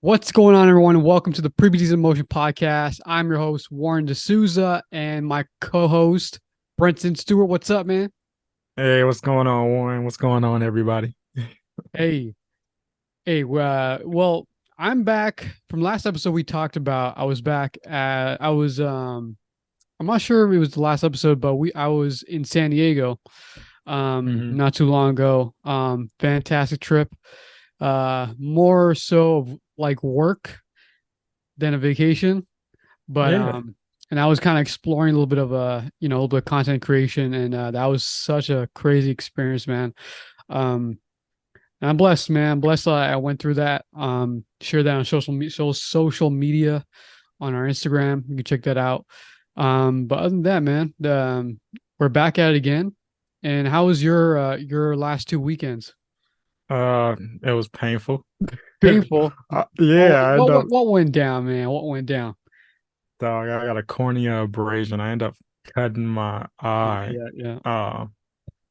What's going on, everyone? Welcome to the Pre-Pts in Motion podcast. I'm your host, Warren D'Souza, and my co-host, Brenton Stewart. What's up, man? Hey, what's going on, Warren? What's going on, everybody? Hey, well, I'm back from last episode we talked about. I'm not sure if it was the last episode, but I was in San Diego, Hmm. not too long ago. Fantastic trip. More so of like work than a vacation. But Yeah. and I was kind of exploring a little bit of a little bit of content creation, and that was such a crazy experience, man. Um, and I'm blessed, man. I'm blessed. I went through that. Shared that on social media on our Instagram. You can check that out. But other than that, man, we're back at it again. And how was your last two weekends? It was painful. Painful. Yeah, I end up, What went down, man? What went down? dog, I got a cornea abrasion. I end up cutting my Oh eye. yeah, yeah. Uh,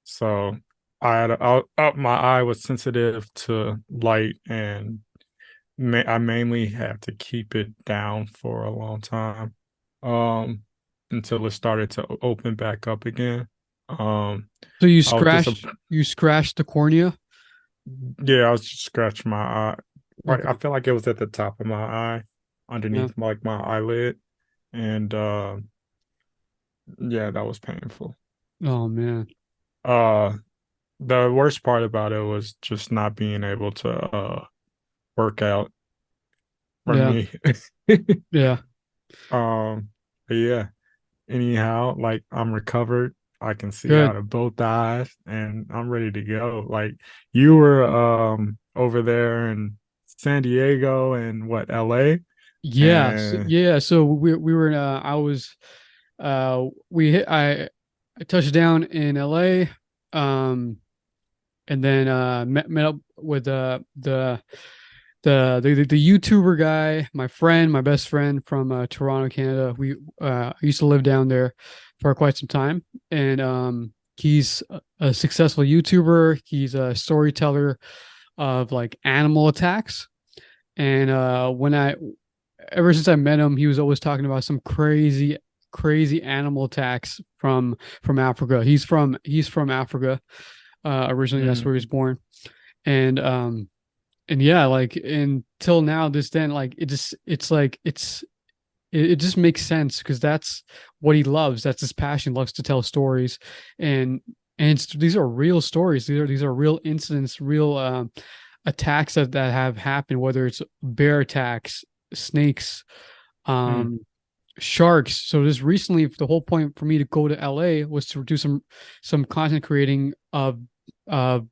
so my eye was sensitive to light, and I mainly had to keep it down for a long time, um, until it started to open back up again. Um, So I was disappointed. you scratched the cornea? Yeah, I was just scratching my eye. Like I Okay. feel like it was at the top of my eye, Yeah. underneath like my eyelid, and yeah, that was painful. Oh man. Uh, the worst part about it was just not being able to work out for Yeah. me. Yeah. But yeah. Anyhow, like I'm recovered. I can see Good. out of both eyes, and I'm ready to go. Like you were over there in San Diego and what, LA? Yeah. And Yeah. So we were in we hit I touched down in LA. Um and then met up with the YouTuber guy, my friend, my best friend from Toronto, Canada. I used to live down there for quite some time, and he's a successful YouTuber. He's a storyteller of like animal attacks, and when I ever since I met him, he was always talking about some crazy animal attacks from Africa. He's from Africa originally. That's mm, where he was born, and and yeah, like until now, this then like it just makes sense because that's what he loves. That's his passion. He loves to tell stories, and these are real stories. These are real incidents, real attacks that have happened. Whether it's bear attacks, snakes, mm. um, sharks. So just recently, the whole point for me to go to LA was to do some content creating of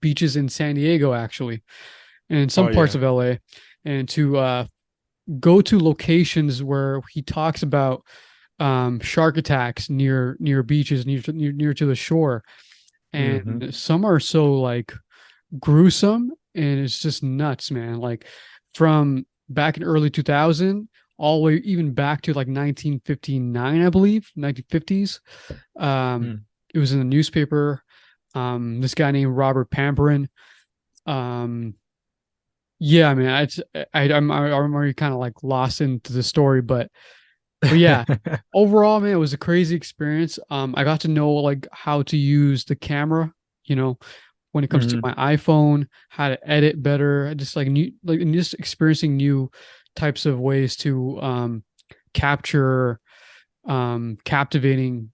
beaches in San Diego, actually, and in Oh some parts yeah. of LA, and to go to locations where he talks about shark attacks near beaches near to the shore, Hmm. and some are so like gruesome, and it's just nuts, man. Like from back in early 2000 all the way even back to like 1959, I believe, 1950s. Um, Mm. it was in the newspaper. This guy named Robert Pamperin. Um, yeah, I mean, I'm already kind of like lost into the story, but yeah, overall, man, it was a crazy experience. I got to know like how to use the camera, you know, when it comes to Hmm. my iPhone, how to edit better, just like new, like and just experiencing new types of ways to capture captivating,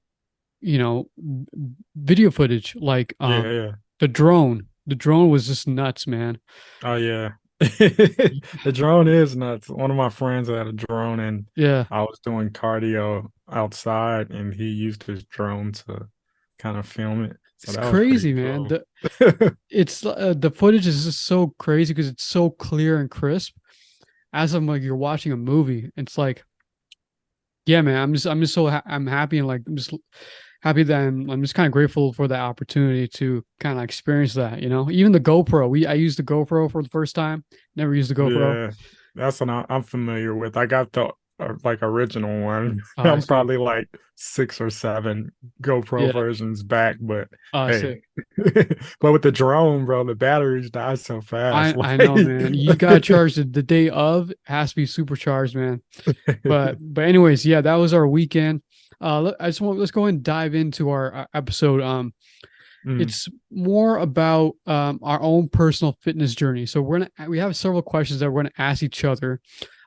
video footage. Like Yeah, yeah. the drone. The drone was just nuts, man. Oh yeah. The drone is nuts. One of my friends had a drone, and Yeah, I was doing cardio outside, and he used his drone to kind of film it. So it's that was pretty crazy, man. cool. The footage is just so crazy because it's so clear and crisp. As I'm like you're watching a movie, it's like, yeah, man. I'm happy, and like I'm just happy that I'm just kind of grateful for the opportunity to kind of experience that. Even the GoPro. I used the GoPro for the first time. Never used the GoPro. Yeah, that's what I'm familiar with. I got like original one. Oh, I I'm see. probably like 6 or 7 GoPro Yeah. versions back, but hey, Sick. but with the drone, bro, the batteries die so fast. I Like, know, man. You got charged the day of. It has to be supercharged, man. But anyways, yeah, that was our weekend. Let's go ahead and dive into our episode. mm, It's more about our own personal fitness journey. So we have several questions that we're gonna ask each other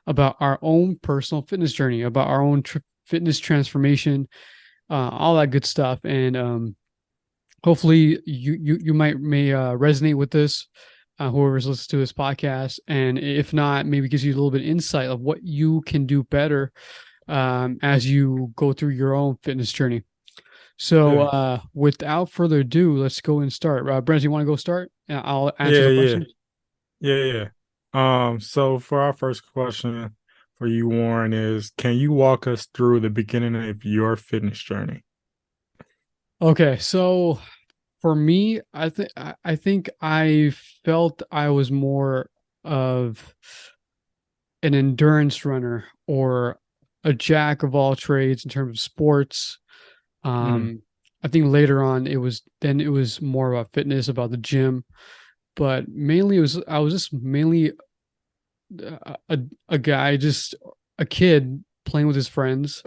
about our own personal fitness journey, about our own fitness transformation, all that good stuff, and hopefully you may resonate with this. Whoever's listening to this podcast, and if not, maybe gives you a little bit of insight of what you can do better as you go through your own fitness journey. So, yeah, without further ado, let's go and start. Brent, you want to go start? And I'll answer yeah, the yeah, questions. yeah, yeah. So for our first question for you, Warren, is can you walk us through the beginning of your fitness journey? Okay, so for me, I think I felt I was more of an endurance runner or a jack of all trades in terms of sports. Mm, Um, I think later on it was more about fitness, about the gym, but mainly it was I was just mainly a guy, just a kid playing with his friends,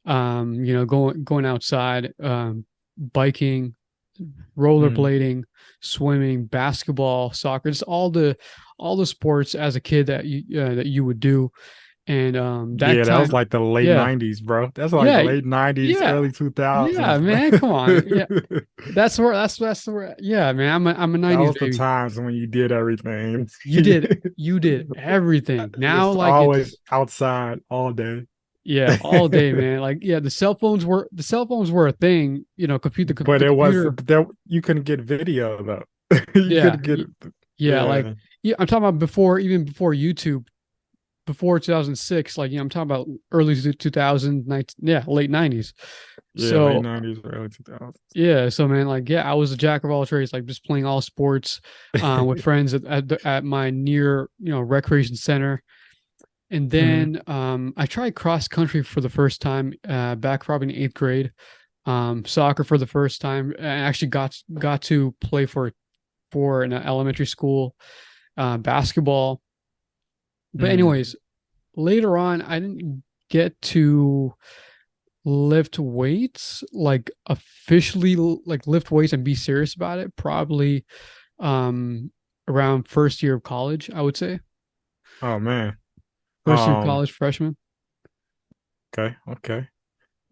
going outside, biking, mm. rollerblading, swimming, basketball, soccer, just all the sports as a kid that you would do. And that Yeah, that was time, like the late yeah, 90s, bro. That's like yeah, late 90s, yeah, early yeah, 2000s, bro. man, come on, yeah. That's where, yeah, man. I'm a That '90s was the baby. times when you did everything. You did everything. Now, Just like always it's outside all day. yeah, all day, man. Like yeah, the cell phones were a thing. But The it was computer. there you couldn't get video though. You Yeah, couldn't get yeah. Like yeah. yeah, I'm talking about before even before YouTube, before 2006. Like I'm talking about early 2000, yeah, late '90s. Yeah, late So 90s, early 2000s. yeah, so man, like yeah, I was a jack of all trades, like just playing all sports, with friends at my near recreation center. And Hmm. then I tried cross country for the first time back probably in eighth grade. Soccer for the first time. I actually got to play for an elementary school, basketball. But Hmm. anyways, later on, I didn't get to lift weights, like officially like lift weights and be serious about it. Probably um, around first year of college, I would say. Oh man. First year of Um, college, freshman. okay, okay.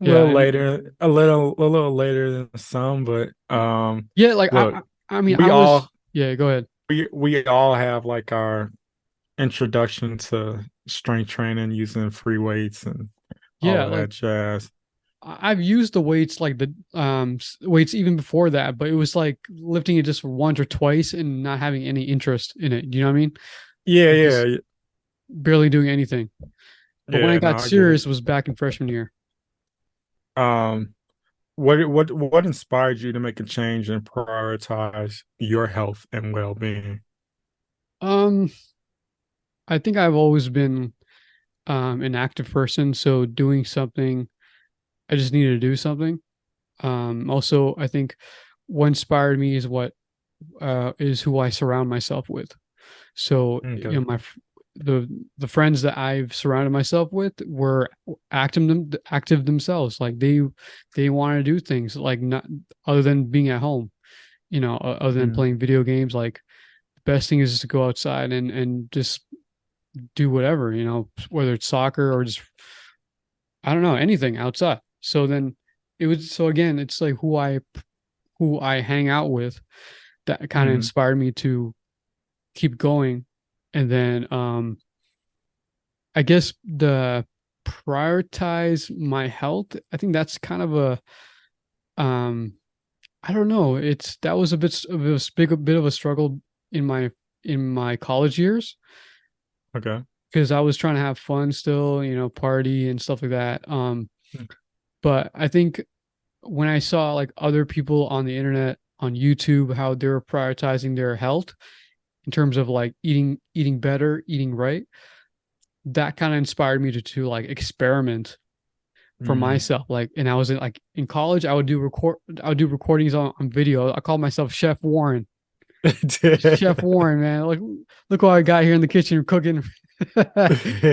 A Yeah, little and later, a little later than some, but yeah, like look, I mean, we all yeah. Go ahead. we all have like our introduction to strength training using free weights and all Yeah, of like that jazz. I've used the weights like the weights even before that, but it was like lifting it just once or twice and not having any interest in it. You know what I mean? Yeah, Like yeah, just barely doing anything. But when I yeah. No, got I get it. serious, it was back in freshman year. Um, what inspired you to make a change and prioritize your health and well-being? Um, I think I've always been an active person, so doing something, I just needed to do something. Also, I think what inspired me is who I surround myself with. So, Okay. the friends that I've surrounded myself with were active themselves. Like they want to do things like not other than being at home, other than Mm, playing video games. Like the best thing is just to go outside and just do whatever, whether it's soccer or just I don't know, anything outside. So then so again, it's like who I hang out with that kind of mm, inspired me to keep going. And then I guess the prioritize my health. I think that's kind of um I don't know. It's that was a bit of a struggle in my college years okay. because I was trying to have fun still, party and stuff like that. Mm, But I think when I saw like other people on the internet on YouTube how they were prioritizing their health in terms of like eating better, eating right, that kind of inspired me to like experiment for Mm. myself. Like, and I was in college, I would do recordings on video. I called myself Chef Warren. Chef Warren, man. Like, look what I got here in the kitchen cooking.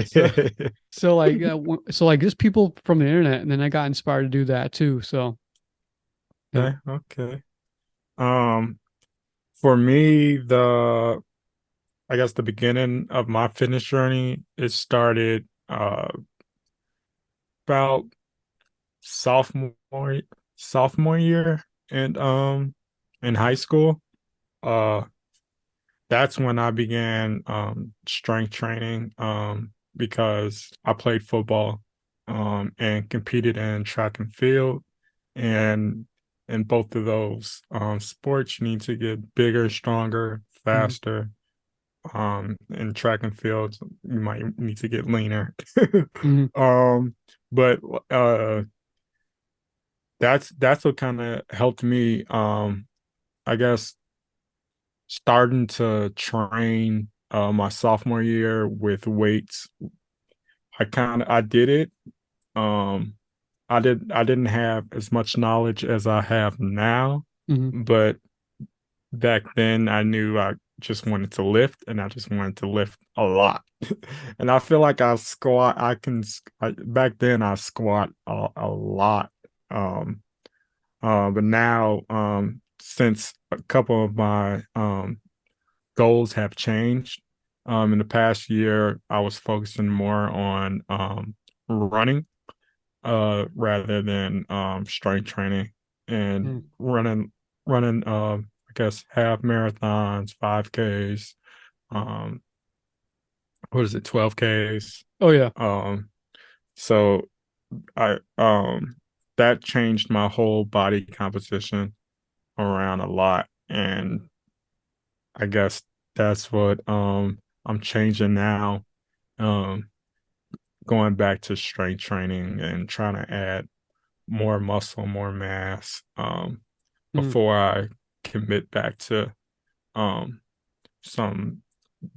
so, so like just people from the internet, and then I got inspired to do that too. So, yeah. Okay, okay. Um, for me, I guess the beginning of my fitness journey, it started about sophomore sophomore year in high school. Uh that's when I began strength training because I played football and competed in track and field, and in both of those sports you need to get bigger, stronger, Mhm. faster. In track and field you might need to get leaner. Mhm. um but that's what kind of helped me, I guess, starting to train my sophomore year with weights. I did it. Um I didn't have as much knowledge as I have now, Mhm. but back then I knew I just wanted to lift, and I just wanted to lift a lot. And I feel like back then I squat a lot. Um but now, since a couple of my goals have changed, in the past year, I was focusing more on running rather than strength training, and Mhm. running I guess half marathons, 5Ks, um what is it, 12Ks. Oh yeah. Um so I that changed my whole body composition around a lot, and I guess that's what I'm changing now, um going back to strength training and trying to add more muscle, more mass, Mhm. before I commit back to um some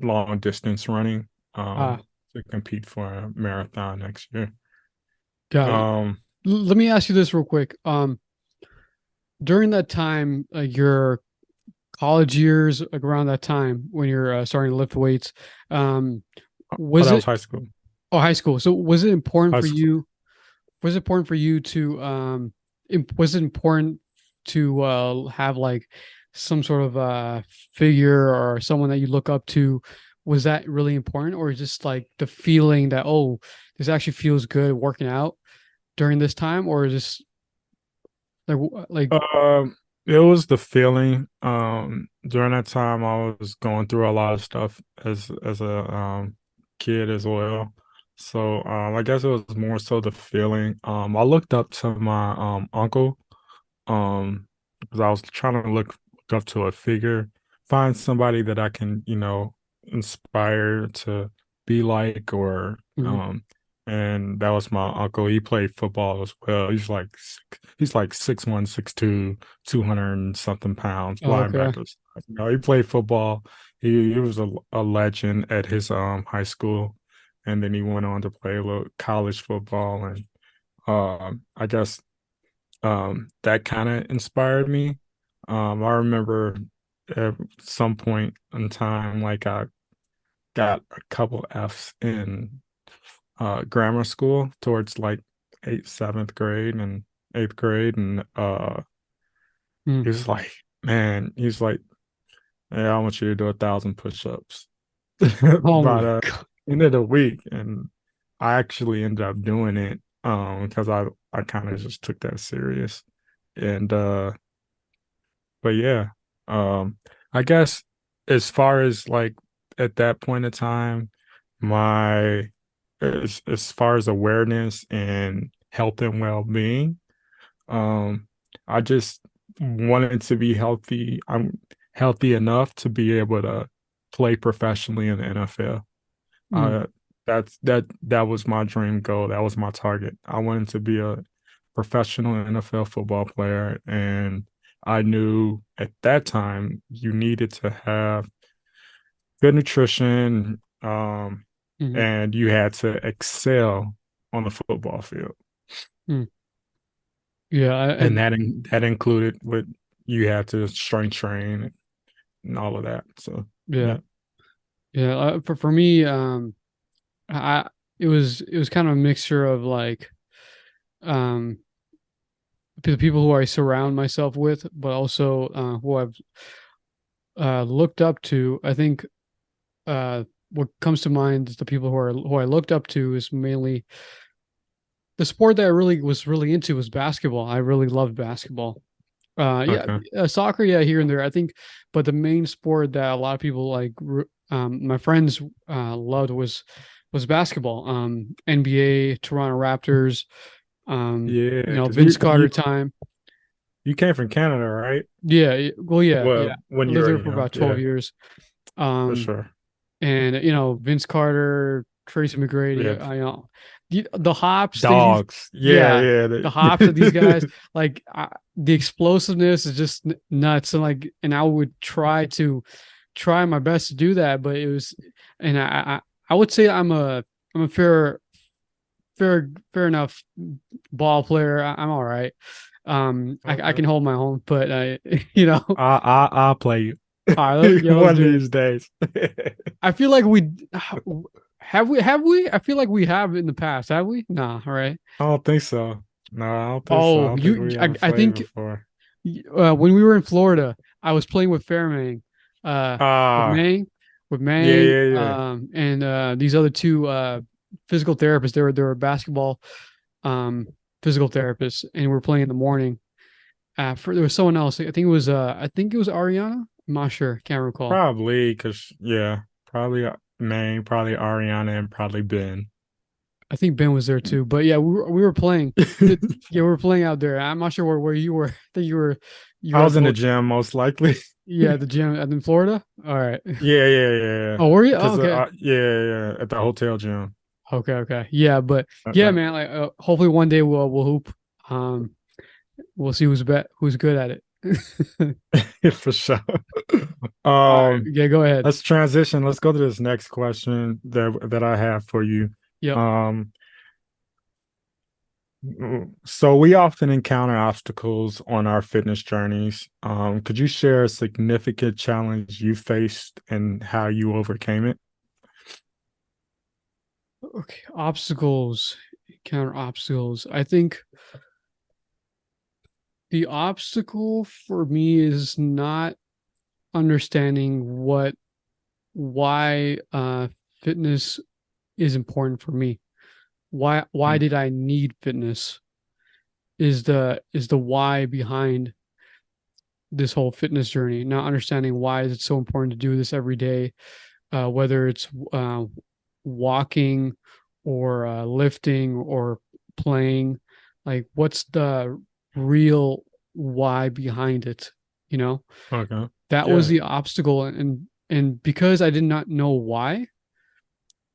long distance running, Ah, to compete for a marathon next year. got it. Um Let me ask you this real quick. During that time, your college years, like around that time when you're starting to lift weights, um, oh, was that was it, high school. oh, high school? So was it important High for school. you? Was it important for you to was it important to have like some sort of figure or someone that you look up to? Was that really important, or just like the feeling that, oh, this actually feels good working out during this time, or just like Um, it was the feeling. During that time, I was going through a lot of stuff as a kid as well. So I guess it was more so the feeling. I looked up to my uncle, because I was trying to look up to a figure, find somebody that I can, inspire to be like, or Mhm. and that was my uncle. He played football as well. He's like 6'1", 6'2", 200 and something pounds, Oh, okay. linebackers. He played football. He was a legend at his high school, and then he went on to play a little college football, and I guess that kind of inspired me. I remember at some point in time, like I got a couple Fs in grammar school towards like seventh grade and eighth grade, and Mm. he was like, man, he's like, "Hey, I want you to do 1,000 push-ups Oh by my the God. end of the week," and I actually ended up doing it because I kind of just took that serious, and but yeah, um, I guess as far as like at that point in time, my as far as awareness and health and well being, um, I just wanted to be healthy. I'm healthy enough to be able to play professionally in the NFL. Mm. That was my dream goal. That was my target. I wanted to be a professional NFL football player, and I knew at that time you needed to have good nutrition, Hmm. and you had to excel on the football field. Mm. Yeah, And that included what you had to strength train and all of that. So yeah, yeah. yeah. For me, I it was kind of a mixture of like um the people who I surround myself with, but also who I've looked up to. I think what comes to mind is the people who I looked up to is mainly the sport that I really was really into was basketball. I really loved basketball. Yeah, Okay. soccer, yeah, here and there. I think, but the main sport that a lot of people like, my friends loved was basketball. NBA, Toronto Raptors. Yeah, because Vince Carter time. you came from Canada, right? Yeah, well, yeah, yeah. Well, when I you lived were there for young, about 12 yeah, years. for Um, sure. and Vince Carter, Tracy McGrady, Yeah, the hops that these, dogs. Yeah, yeah, yeah. the hops of these guys, like the explosiveness is just nuts. And like, and I would try my best to do that, but it was, and I would say I'm a fair enough ball player. I'm all right. I Okay. can hold my own, but you know, I'll play you yeah, let's one of do it. these days. I feel like we have we? I feel like we have in the past. Have we? Nah, right? I don't think so. No, I don't think so. I Oh, don't think we ever I played think before. when we were in Florida, I was playing with Fairmang, uh, with Ah, Mang, with yeah, Mang, yeah, yeah. and these other two physical therapists. They were basketball um physical therapists, and we were playing in the morning. There was someone else. I think it was Ariana. I'm not sure. Can't recall. Probably because yeah, probably May, probably Ariana, and probably Ben. I think Ben was there too. But yeah, we were playing. Yeah, we were playing out there. I'm not sure where you were. I think you I were at was in the the gym most likely. yeah, at the gym in Florida. All right. Yeah, yeah, yeah. Oh, were you? Oh, Because okay. yeah, yeah, at the hotel gym. Okay, okay. Yeah, but yeah, Uh, man, like hopefully one day we'll hoop. Um we'll see who's good at it. for sure. All right. Um, Yeah, go ahead. let's transition. Let's go to this next question that I have for you. Yep. Um, so we often encounter obstacles on our fitness journeys. Could you share a significant challenge you faced and how you overcame it? Okay. Obstacles. Counter obstacles. I think the obstacle for me is not understanding why fitness is important for me. Why Mm, did I need fitness? Is the why behind this whole fitness journey? Not understanding why is it so important to do this every day, whether it's walking or lifting or playing. Like, what's the real why behind it? You know, okay. that was Yeah. the obstacle, and because I did not know why,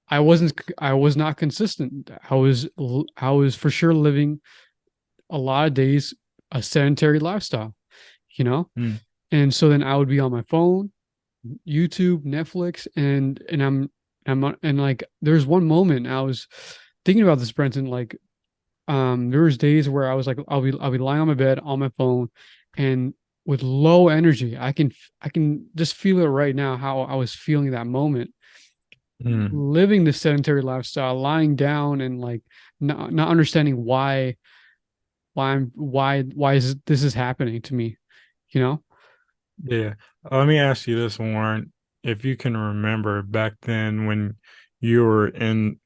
I was not consistent. I was for sure living a lot of days a sedentary lifestyle, you know? Mm, And so then I would be on my phone, YouTube, Netflix, and and like there's one moment I was thinking about this, Brenton, like there was days where I was like I'll be lying on my bed on my phone and with low energy. I can just feel it right now how I was feeling that moment mm. living this sedentary lifestyle, lying down and like not understanding why is this is happening to me, you know? Yeah. Let me ask you this, Warren. If you can remember back then when you were in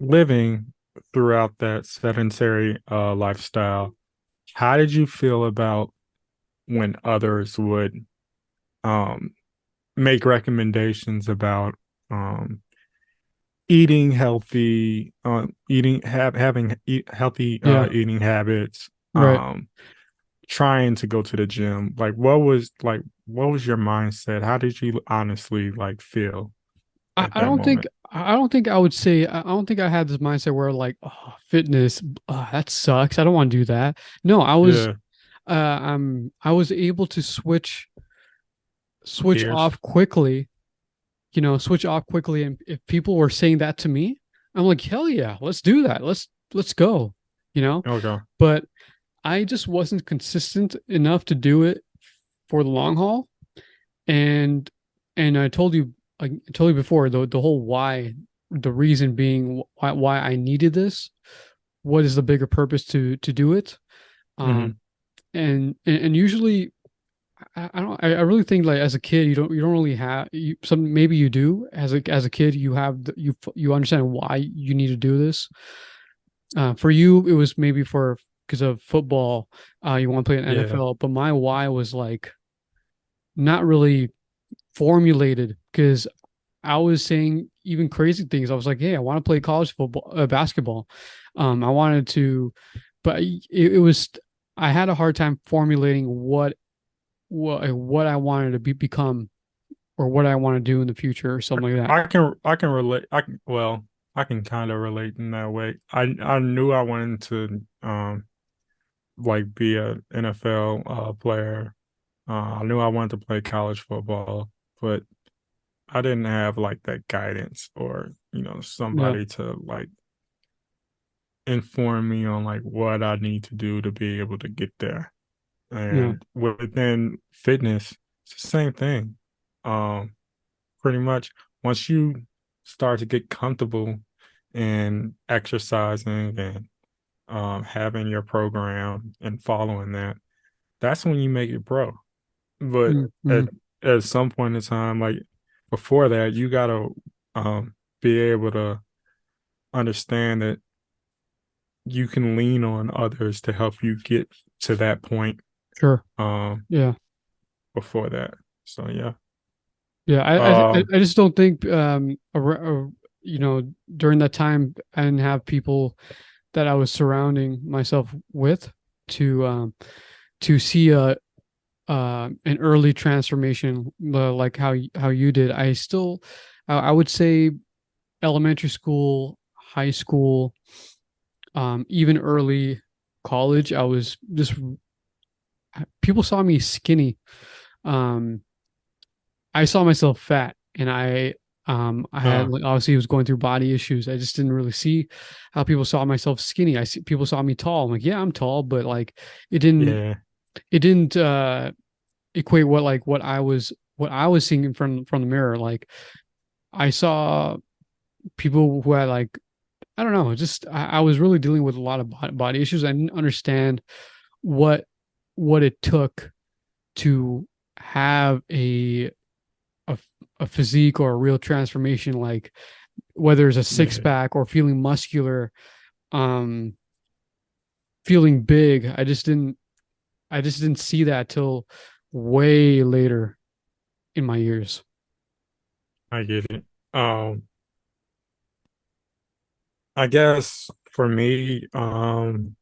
living throughout that sedentary lifestyle, how did you feel about when others would um, make recommendations about um, eating healthy, healthy Yeah, eating habits, right. trying to go to the gym? Like what was your mindset? How did you honestly like feel at that moment? I don't think I would say I don't think I had this mindset where like oh, fitness that sucks. I don't want to do that. No, Yeah, I was able to switch gears. off quickly. switch off quickly. And if people were saying that to me, I'm like, hell yeah, let's do that. Let's go, you know? Okay. But I just wasn't consistent enough to do it for the long haul. And I told you before the whole why, the reason being why I needed this. What is the bigger purpose to do it? Um, Hmm. and usually I don't I really think like as a kid you don't really have some maybe you do as a kid you have you understand why you need to do this. For you it was maybe for because of football, you want to play in Yeah. NFL, but my why was like not really formulated because I was saying even crazy things. I was like, hey, I want to play college football, basketball. I wanted to, but it was I had a hard time formulating what I wanted to become or what I want to do in the future or something like that. I can relate. I can kind of relate in that way. I knew I wanted to like be a NFL player. I knew I wanted to play college football, but I didn't have like that guidance or Yeah, somebody to like inform me on like what I need to do to be able to get there. yeah, And within fitness, it's the same thing. Um, Pretty much once you start to get comfortable in exercising and having your program and following that, that's when you make it pro. But mm-hmm. at some point in time, like before that, you gotta be able to understand that you can lean on others to help you get to that point Sure, um yeah, before that. So yeah. yeah. Um I just don't think during that time I didn't have people that I was surrounding myself with to to see an early transformation like how you did. I would say elementary school, high school, even early college. I was just people saw me skinny. Um, I saw myself fat, and I had uh like obviously was going through body issues. I just didn't really see how people saw myself skinny. I see people saw me tall. I'm like, yeah, I'm tall, but like it didn't yeah, it didn't equate what I was seeing from the mirror. Like I saw people who had like I don't know, just I was really dealing with a lot of body issues. I didn't understand what what it took to have a, a physique or a real transformation, like whether it's a six yeah, pack or feeling muscular, um, feeling big. I just didn't see that till way later in my years. I get it. I guess for me, the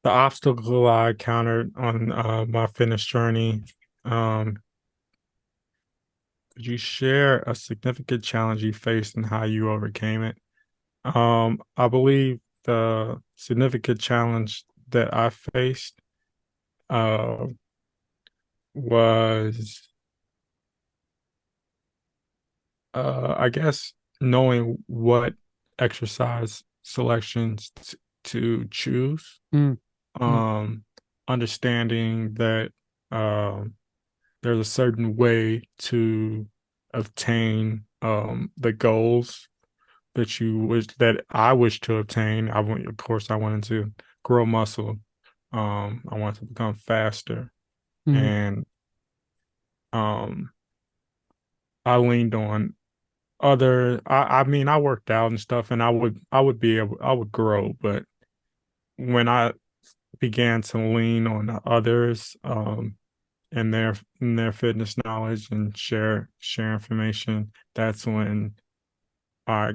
obstacle I encountered on my fitness journey, um, could you share a significant challenge you faced and how you overcame it? I believe the significant challenge that I faced uh, was, I guess, knowing what exercise selections to choose, Mm, mm, um, understanding that um, there's a certain way to obtain the goals that I wish to obtain. Of course, I wanted to grow muscle. I wanted to become faster, mm, and um, I leaned on I mean, I worked out and stuff, and I would grow, but when I began to lean on others, and their fitness knowledge and share information, that's when I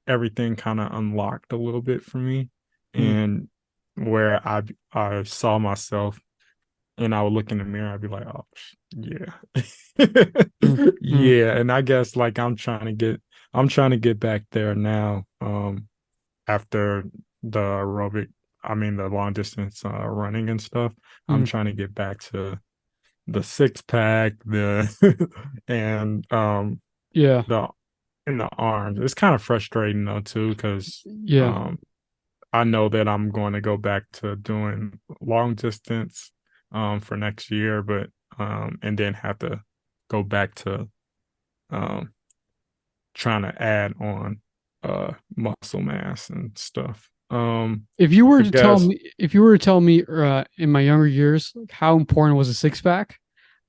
everything kind of unlocked a little bit for me, mm, and where I saw myself and I would look in the mirror, I'd be like, oh yeah. mm, mm, Yeah. And I guess like I'm trying to get back there now. After the the long distance running and stuff. I'm mm. trying to get back to the six pack, the and Yeah. the in the arms. It's kind of frustrating though too, because Yeah. I know that I'm going to go back to doing long distance for next year, but and then have to go back to um trying to add on muscle mass and stuff. If you were I to tell guess me, if you were to tell me in my younger years, like, how important was a six pack,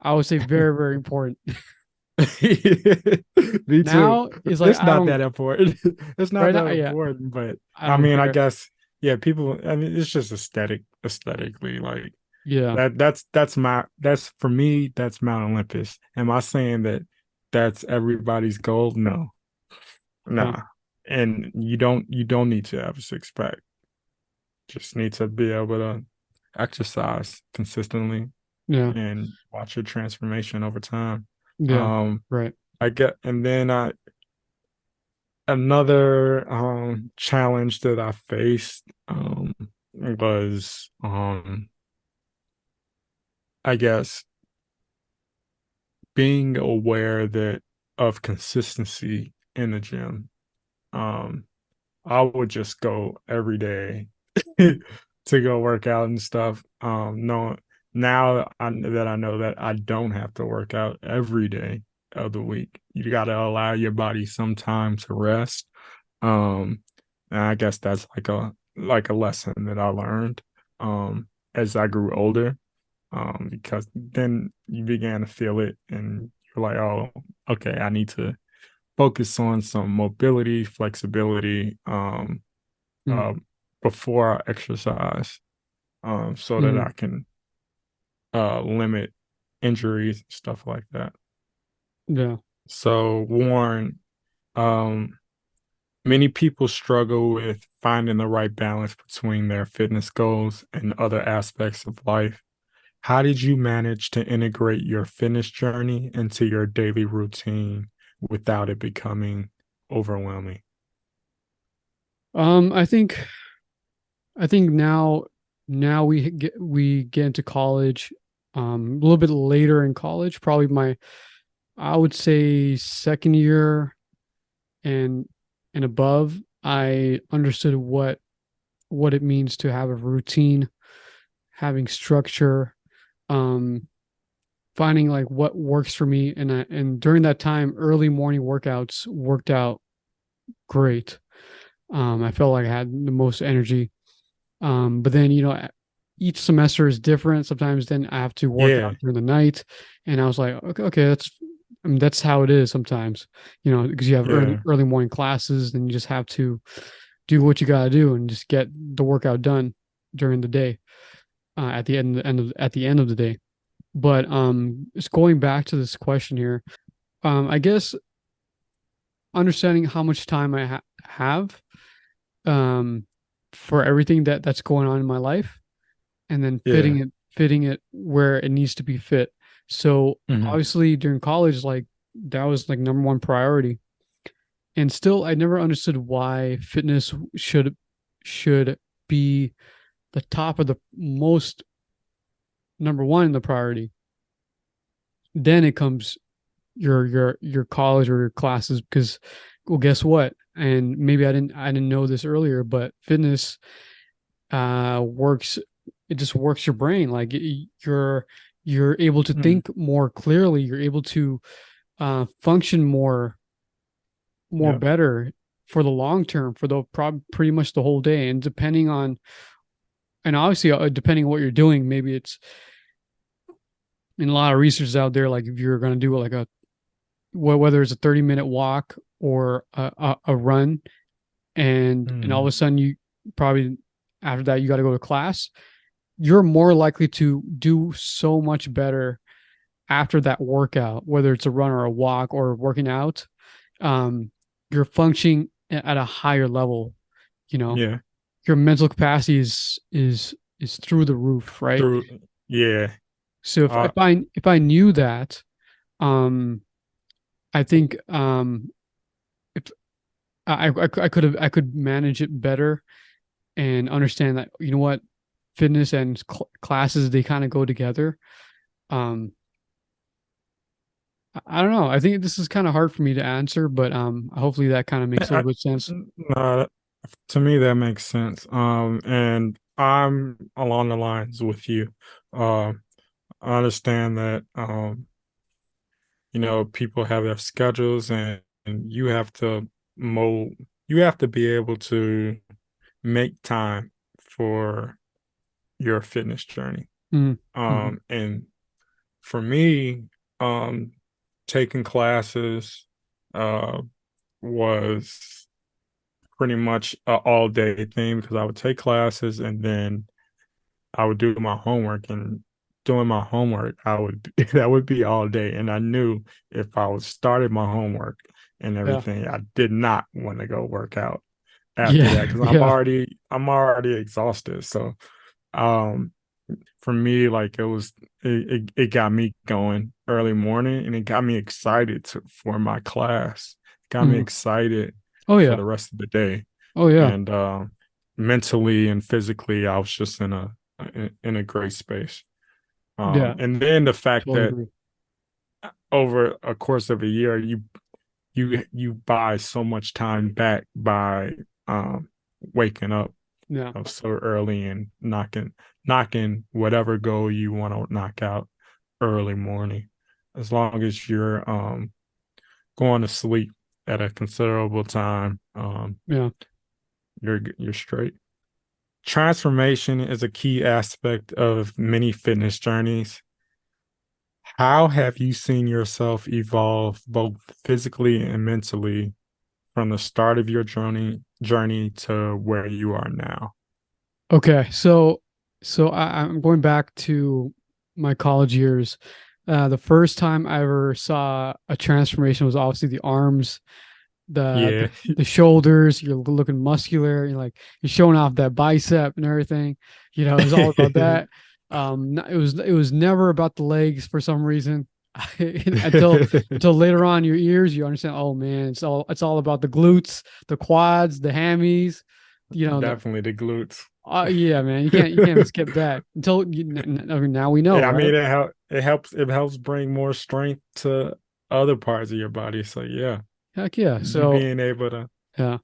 I would say very, very important. me too. Now it's like It's I not don't that important. It's not right that now. Yeah, important, but I I don't mean, I care. guess yeah, people I mean it's just aesthetically like Yeah. that's for me, that's Mount Olympus. Am I saying that that's everybody's goal? No. Yeah. Nah. And you don't need to have a six pack. Just need to be able to exercise consistently Yeah. and watch your transformation over time. Yeah. Um, Right. I get, and then another challenge that I faced was I guess being aware that of consistency in the gym. Um, I would just go every day to go work out and stuff. No, now that I know that I don't have to work out every day of the week. You got to allow your body some time to rest. Um, and I guess that's like a lesson that I learned as I grew older. Because then you began to feel it, and you're like, oh, okay, I need to focus on some mobility, flexibility, Mm. uh, before I exercise, so that Mm. I can limit injuries and stuff like that. Yeah. So, Warren, um, many people struggle with finding the right balance between their fitness goals and other aspects of life. How did you manage to integrate your fitness journey into your daily routine without it becoming overwhelming? I think now we get into college, a little bit later in college, probably my I would say second year and above. I understood what it means to have a routine, having structure, um, finding like what works for me, and during that time, early morning workouts worked out great. I felt like I had the most energy. But then, each semester is different. Sometimes then I have to work Yeah, out during the night. And I was like, okay, I mean, that's how it is sometimes, because you have yeah, early morning classes and you just have to do what you got to do and just get the workout done during the day, at the end of the day. But just going back to this question here, I guess understanding how much time I have, um, for everything that's going on in my life, and then yeah. fitting it where it needs to be fit. So Mhm. obviously during college, like that was like number one priority. And still I never understood why fitness should be the top of the most number one in the priority. Then it comes your college or your classes, because well, guess what? And maybe I didn't know this earlier, but fitness works it just works your brain. Like you're able to Mm. think more clearly, you're able to function more Yep. better for the long term, for the pretty much the whole day. And obviously, depending on what you're doing, maybe it's in a lot of research out there, like if you're going to do like whether it's a 30-minute walk or a run, and all of Mm. a sudden you probably after that you got to go to class, you're more likely to do so much better after that workout, whether it's a run or a walk or working out. um, you're functioning at a higher level. You know, Yeah. your mental capacity is through the roof, right? Through yeah. So Uh if I knew that, um, I think if I could manage it better and understand that what fitness and classes, they kind of go together. Um, I don't know. I think this is kind of hard for me to answer, but hopefully that kind of makes a I, little bit of sense. no, to me that makes sense. And I'm along the lines with you. I understand that people have their schedules and you have to mold you have to be able to make time for your fitness journey. Mm, hmm. And for me, um taking classes uh was pretty much a all day thing because I would take classes and then I would do my homework, and doing my homework, I would that would be all day. And I knew if I was started my homework and Yeah. everything, I did not want to go work out after that Yeah. because Yeah. I'm already exhausted. So um for me, like it got me going early morning and it got me excited for my class. Got me Mm. excited Oh for yeah. the rest of the day. Oh yeah. And mentally and physically I was just in a great space. Yeah. And then the fact Totally that agree. over a course of a year, you buy so much time back by um, waking up Yeah. so early and knocking whatever goal you want to knock out early morning. As long as you're going to sleep at a considerable time, Yeah. you're straight. Transformation is a key aspect of many fitness journeys. How have you seen yourself evolve both physically and mentally from the start of your journey to where you are now? Okay. I'm going back to my college years. The first time I ever saw a transformation was obviously the arms, the Yeah. the, the shoulders. You're looking muscular. You're showing off that bicep and everything. It's all about that. It was never about the legs for some reason. Until later on in your years, you understand. Oh man, it's all about the glutes, the quads, the hammies. The Definitely the glutes. yeah, man, you can't even skip that I mean, now we know, Yeah, I right? mean it helps bring more strength to other parts of your body. So yeah, Heck yeah. you So being able to, yeah.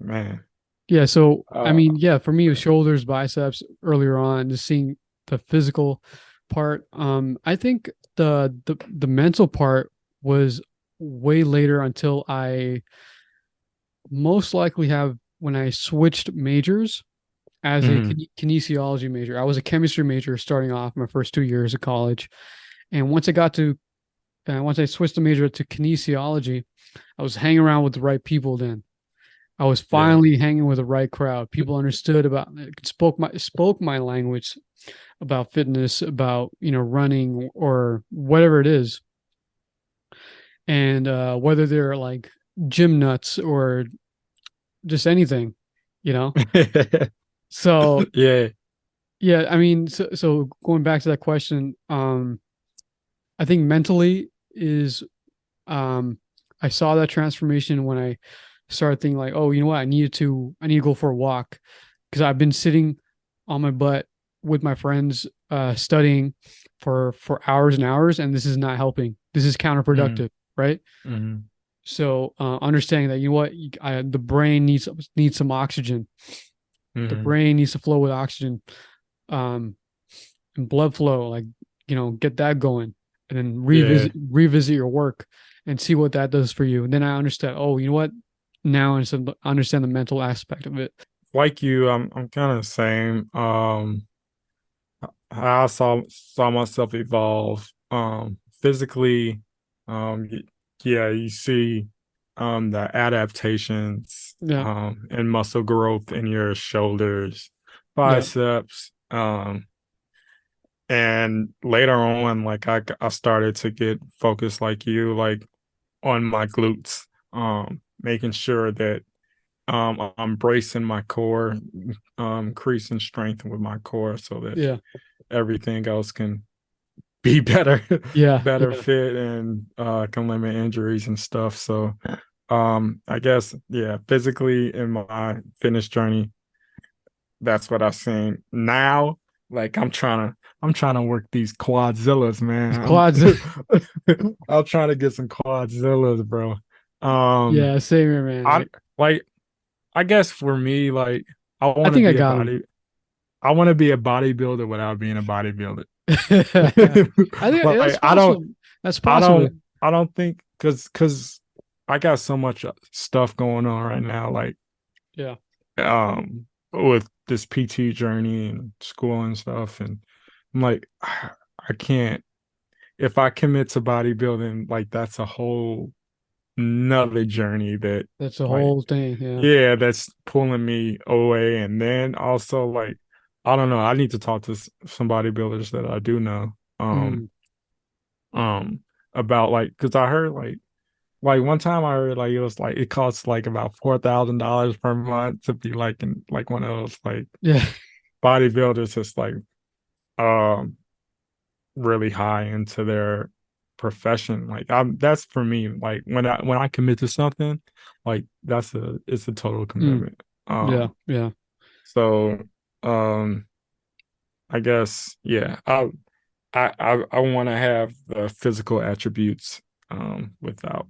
man. Yeah, so I Uh mean, yeah, for me it was shoulders, biceps earlier on, just seeing the physical part. I think the mental part was way later until I most likely have when I switched majors as a mhm, kinesiology major. I was a chemistry major starting off my first 2 years of college, and once I switched the major to kinesiology, I was hanging around with the right people then. I was yeah. finally hanging with the right crowd. People understood spoke my language about fitness, about running or whatever it is, and whether they're like gym nuts or just anything, you know. So Yeah. yeah, I mean, so going back to that question, I think mentally is um, I saw that transformation when I started thinking like, oh, you know what, I need to go for a walk because I've been sitting on my butt with my friends studying for hours and hours, and this is not helping. This is Mhm, counterproductive, right? mhm, So understanding that the brain needs some oxygen. The mhm. brain needs to flow with oxygen, um, and blood flow, like get that going, and then Yeah. revisit your work and see what that does for you. And then I understand. Oh, you know what? Now I understand the mental aspect of it. Like you, I'm kind of the same. I saw myself evolve physically. Y- yeah, you see the adaptations Yeah, and muscle growth in your shoulders, yeah, biceps, and later on, like I started to get focused like you, like on my glutes, making sure that I'm bracing my core, increasing strength with my core so that yeah, everything else can be better, yeah, better yeah. fit and can limit injuries and stuff. So I guess yeah, physically in my fitness journey, that's what I've seen. Now Like I'm trying to work these quadzillas, These man. quads. I'm trying to get some quadzillas, bro. Um, Yeah, same here, man. I like I guess for me, like I I want to think I be a got them. body I want to be a bodybuilder without being a bodybuilder. I think that's Like possible. That's I possible. don't I don't think because I got so much stuff going on right now, like Yeah, with this PT journey and school and stuff, and I'm like I can't if I commit to bodybuilding, like that's a whole another journey that that's the like whole thing. Yeah. yeah, that's pulling me away. And then also like I don't know, I need to talk to some bodybuilders that I do know Mm, um about like because I heard like one time I heard like it was like it costs like about $4,000 per month to be like in like one of those like yeah. bodybuilders that's like um really high into their profession. Like I'm that's for me. Like when I commit to something, like it's a total Mm, commitment. yeah. Yeah. So um I guess yeah, I want to have the physical attributes without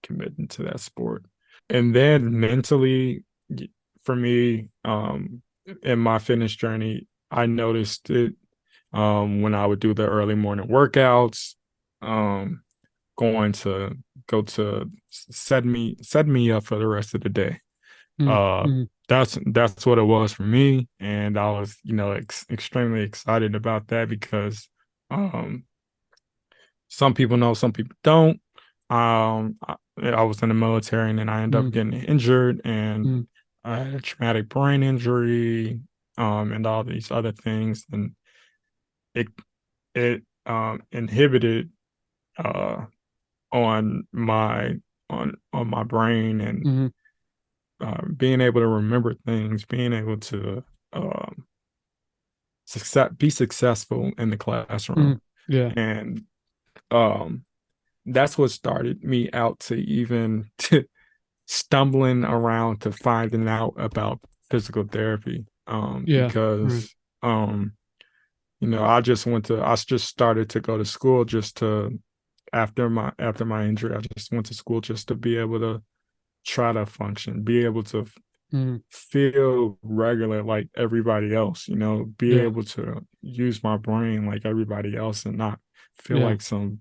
committing to that sport. And then mentally for me in my fitness journey, I noticed it when I would do the early morning workouts, um, going to go to set me up for the rest of the day. Mm, Uh, mm, that's what it was for me, and I was extremely excited about that because um, some people know, some people don't. I was in the military, and then I ended up mm, getting injured, and mm, I had a traumatic brain injury, and all these other things, and it it inhibited uh on my brain and mm, being able to remember things, being able to um be successful in the classroom. mm. Yeah. And um that's what started me out to even stumbling around to finding out about physical therapy. Yeah. Right. Because I just started to go to school just to after my injury. I just went to school just to be able to try to function, be able to Mm, feel regular like everybody else, be yeah. able to use my brain like everybody else and not feel Yeah. like some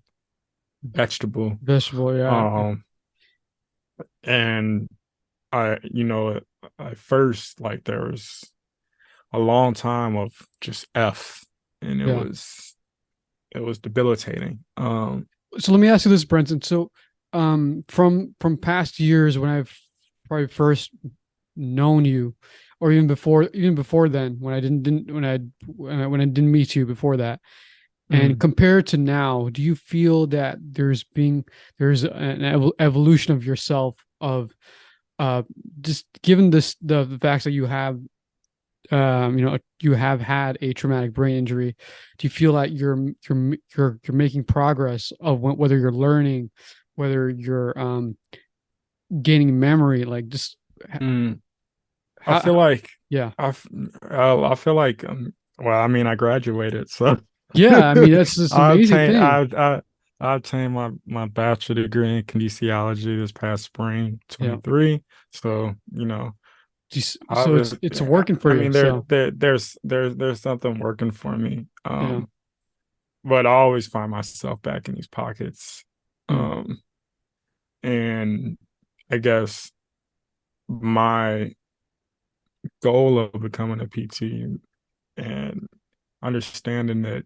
vegetable. Vegetable. Yeah. Um, and at first, like there was a long time of just F, and it Yeah. was it was debilitating. So let me ask you this, Brenton. So, from past years when I've probably first known you, or even before then, when I didn't when I didn't meet you before that, and mm, compared to now, do you feel that there's an evolution of yourself of uh just given the facts that you have you have had a traumatic brain injury, do you feel like you're making progress of whether you're learning, whether you're gaining memory, like just mm. I how feel like yeah. I feel like well, I mean, I graduated, so Yeah, I mean that's just an I amazing obtained thing. I obtained my bachelor degree in kinesiology this past spring Yeah. 23. So So it's working for I you. mean So there's something working for me. yeah. But I always find myself back in these pockets. Mm, Um, and I guess my goal of becoming a PT and understanding that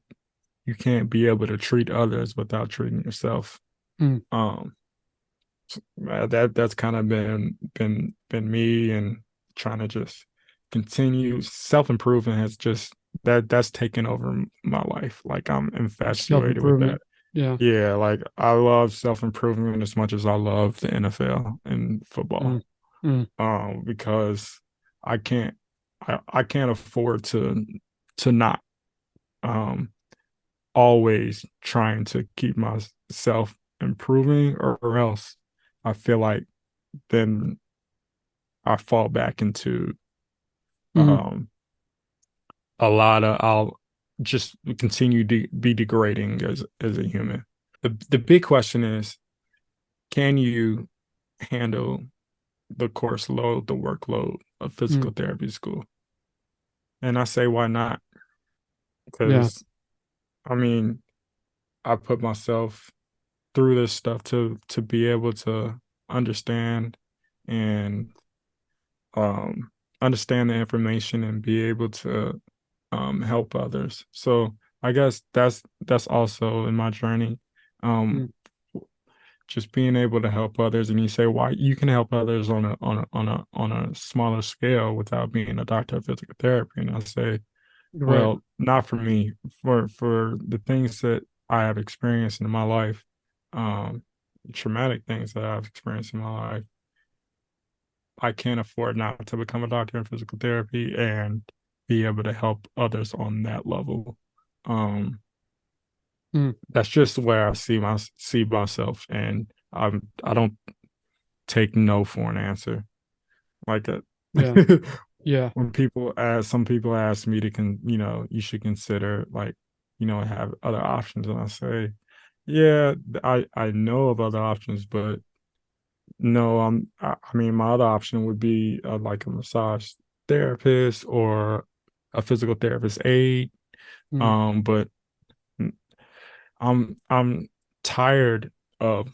you can't be able to treat others without treating yourself. mm, Um, that's kind of been me and trying to just continue self-improvement has just that's taken over my life. Like I'm infatuated with that. self-improvement. Yeah. Yeah, like I love self-improvement as much as I love the NFL and Mm, football. mm, Because I can't I can't afford to not um always trying to keep myself improving or else I feel like then I fall back into mm, um a lot of I'll just continue to be degrading as a human. The big question is, can you handle the course load, the workload of Mm, physical therapy school? And I say, why not? yeah. Because I mean, I put myself through this stuff to be able to understand and understand the information and be able to help others. So I guess that's also in my journey. Um, Mm, just being able to help others, and you say why you can help others on a smaller scale without being a doctor of physical therapy. And I say, right. well, not for me. For the things that I have experienced in my life, um, traumatic things that I've experienced in my life, I can't afford not to become a doctor in physical therapy and be able to help others on that level. Um, Mm, that's just where I see myself, and I don't take no for an answer. Like yeah. Yeah. when some people ask me to you should consider like, have other options, and I say, yeah, I know of other options, but no, I mean, my other option would be like a massage therapist or a physical therapist aide. Mm, But I'm tired of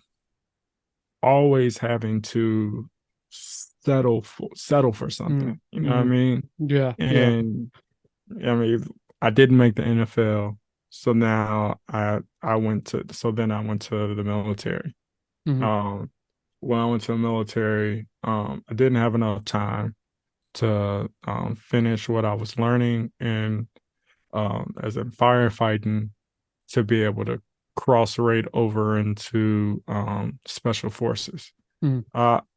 always having to settle for mm, something. You know what I mm, mean? yeah. Yeah. And I mean, I didn't make the NFL, so now I went to the military. Mm, Um, when I went to the military, I didn't have enough time to finish what I was learning and as in firefighting to be able to cross right over into special forces. mm,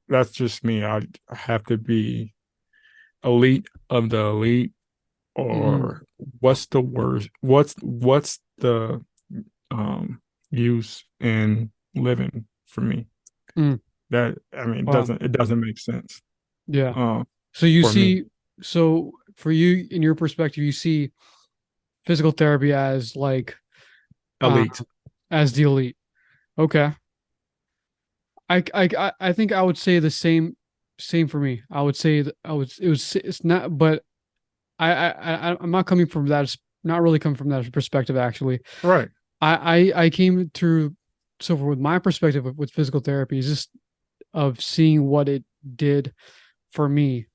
That's just me. I have to be elite of the elite, mm, or what's the worst? What's the use in living for me? mm. That I mean, Wow. it doesn't make sense Yeah. uh, So you for me. see, so for you, in your perspective, you see physical therapy as like, uh, Elite, as the elite. Okay. I think I would say the same for me. I would say that it's not, but I'm not coming from that, not really coming from that perspective, actually. right? I came through, so with my perspective with physical therapy is just of seeing what it did for me.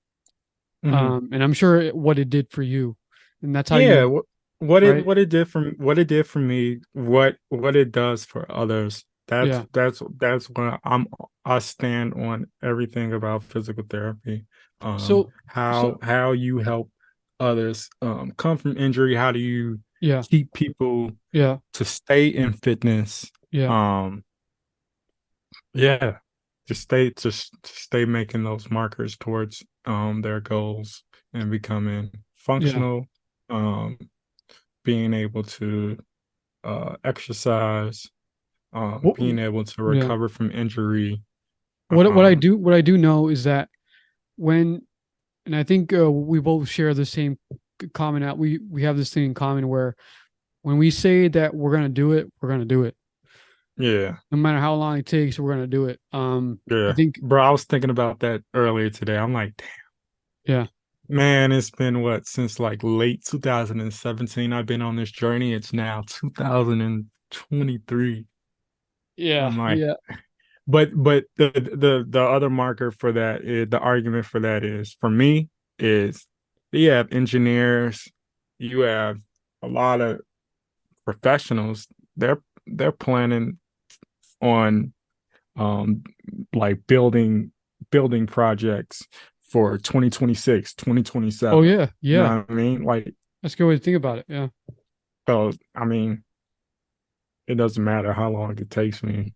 Hmm. And I'm sure what it did for you. And that's how Yeah, you, right? what it did for me, what it does for others. Yeah. That's when I stand on everything about physical therapy. So, so How you help others come from injury. How do you yeah, keep people yeah, to stay in fitness? yeah, Um, yeah, to stay making those markers towards their goals and becoming yeah. functional. Um, being able to exercise, What, being able to yeah. recover from injury. What Um, what I do know is that when, and I think we both share the same common out. We have this thing in common where when we say that we're gonna do it, we're gonna do it. yeah, No matter how long it takes, we're gonna do it. I yeah, think, bro. I was thinking about that earlier today. I'm like, damn, yeah, man, it's been what since like late 2017. I've been on this journey. It's now 2023. yeah, I'm like, yeah, but the other marker for that is the argument for that is for me is you have engineers, you have a lot of professionals. They're planning on um like building projects for 2026, oh 2027. yeah, You yeah. know what I mean? Like, That's a good way to think about it. Yeah, so I mean, it doesn't matter how long it takes me.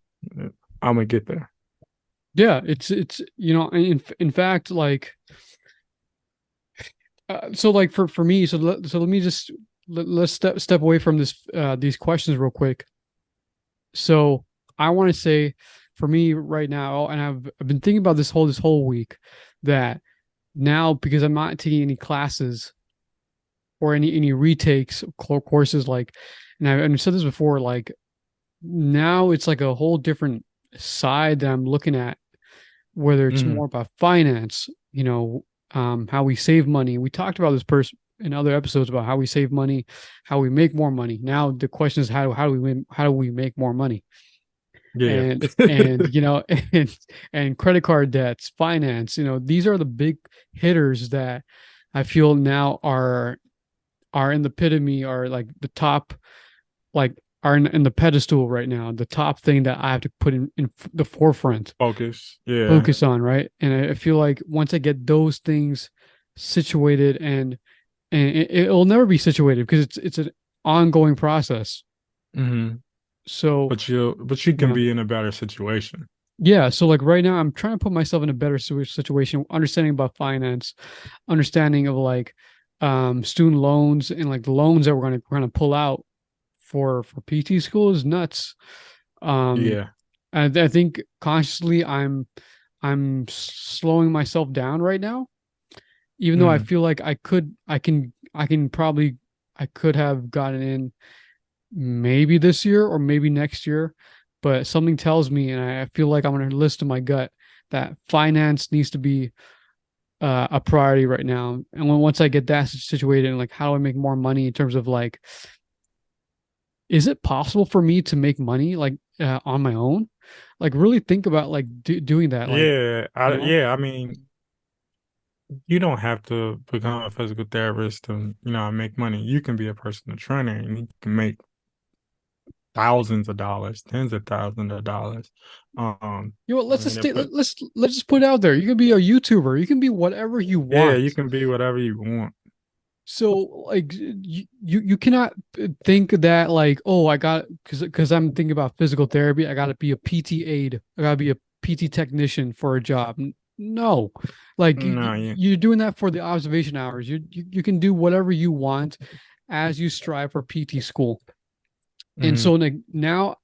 I'm gonna get there. yeah. It's in fact, like, so like for me, so let me just let's step away from this these questions real quick. So I want to say, for me right now, and I've been thinking about this whole week, that now because I'm not taking any classes or any retakes of courses like, and I said this before, like now it's like a whole different side that I'm looking at, whether it's Hmm. more about finance, how we save money. We talked about this person in other episodes about how we save money, how we make more money. Now the question is how do we make more money? Yeah. And and credit card debts, finance, these are the big hitters that I feel now are in the epitome, are like the top, like are in the pedestal right now, the top thing that I have to put in the forefront, Focus. Yeah. focus on, right? And I feel like once I get those things situated, and it'll never be situated because it's an ongoing process. Hmm. So But you can yeah, be in a better situation. yeah. So like right now, I'm trying to put myself in a better situation, understanding about finance, understanding of like student loans, and like the loans that we're gonna pull out for PT school is nuts. Um, Yeah. I think consciously I'm slowing myself down right now, even though I Mm. feel like I can probably I could have gotten in maybe this year or maybe next year, but something tells me, and I feel like I'm going to listen to my gut, that finance needs to be a priority right now. And once I get that situated, and like how do I make more money in terms of like, is it possible for me to make money like on my own? Like really think about like doing that, like Yeah. you know. I mean, you don't have to become a physical therapist to, make money. You can be a personal trainer and you can make thousands of dollars, tens of thousands of dollars. You know what? I Let's just mean, it put, let's just put it out there. You can be a YouTuber. You can be whatever you yeah, you want. can be whatever you want. So like you cannot think that like, oh, I got, because I'm thinking about physical therapy, I got to be a PT aide, I got to be a PT technician for a job. No, like No, yeah. you're doing that for the observation hours. You can do whatever you want as you strive for PT school. And Hmm. so like now,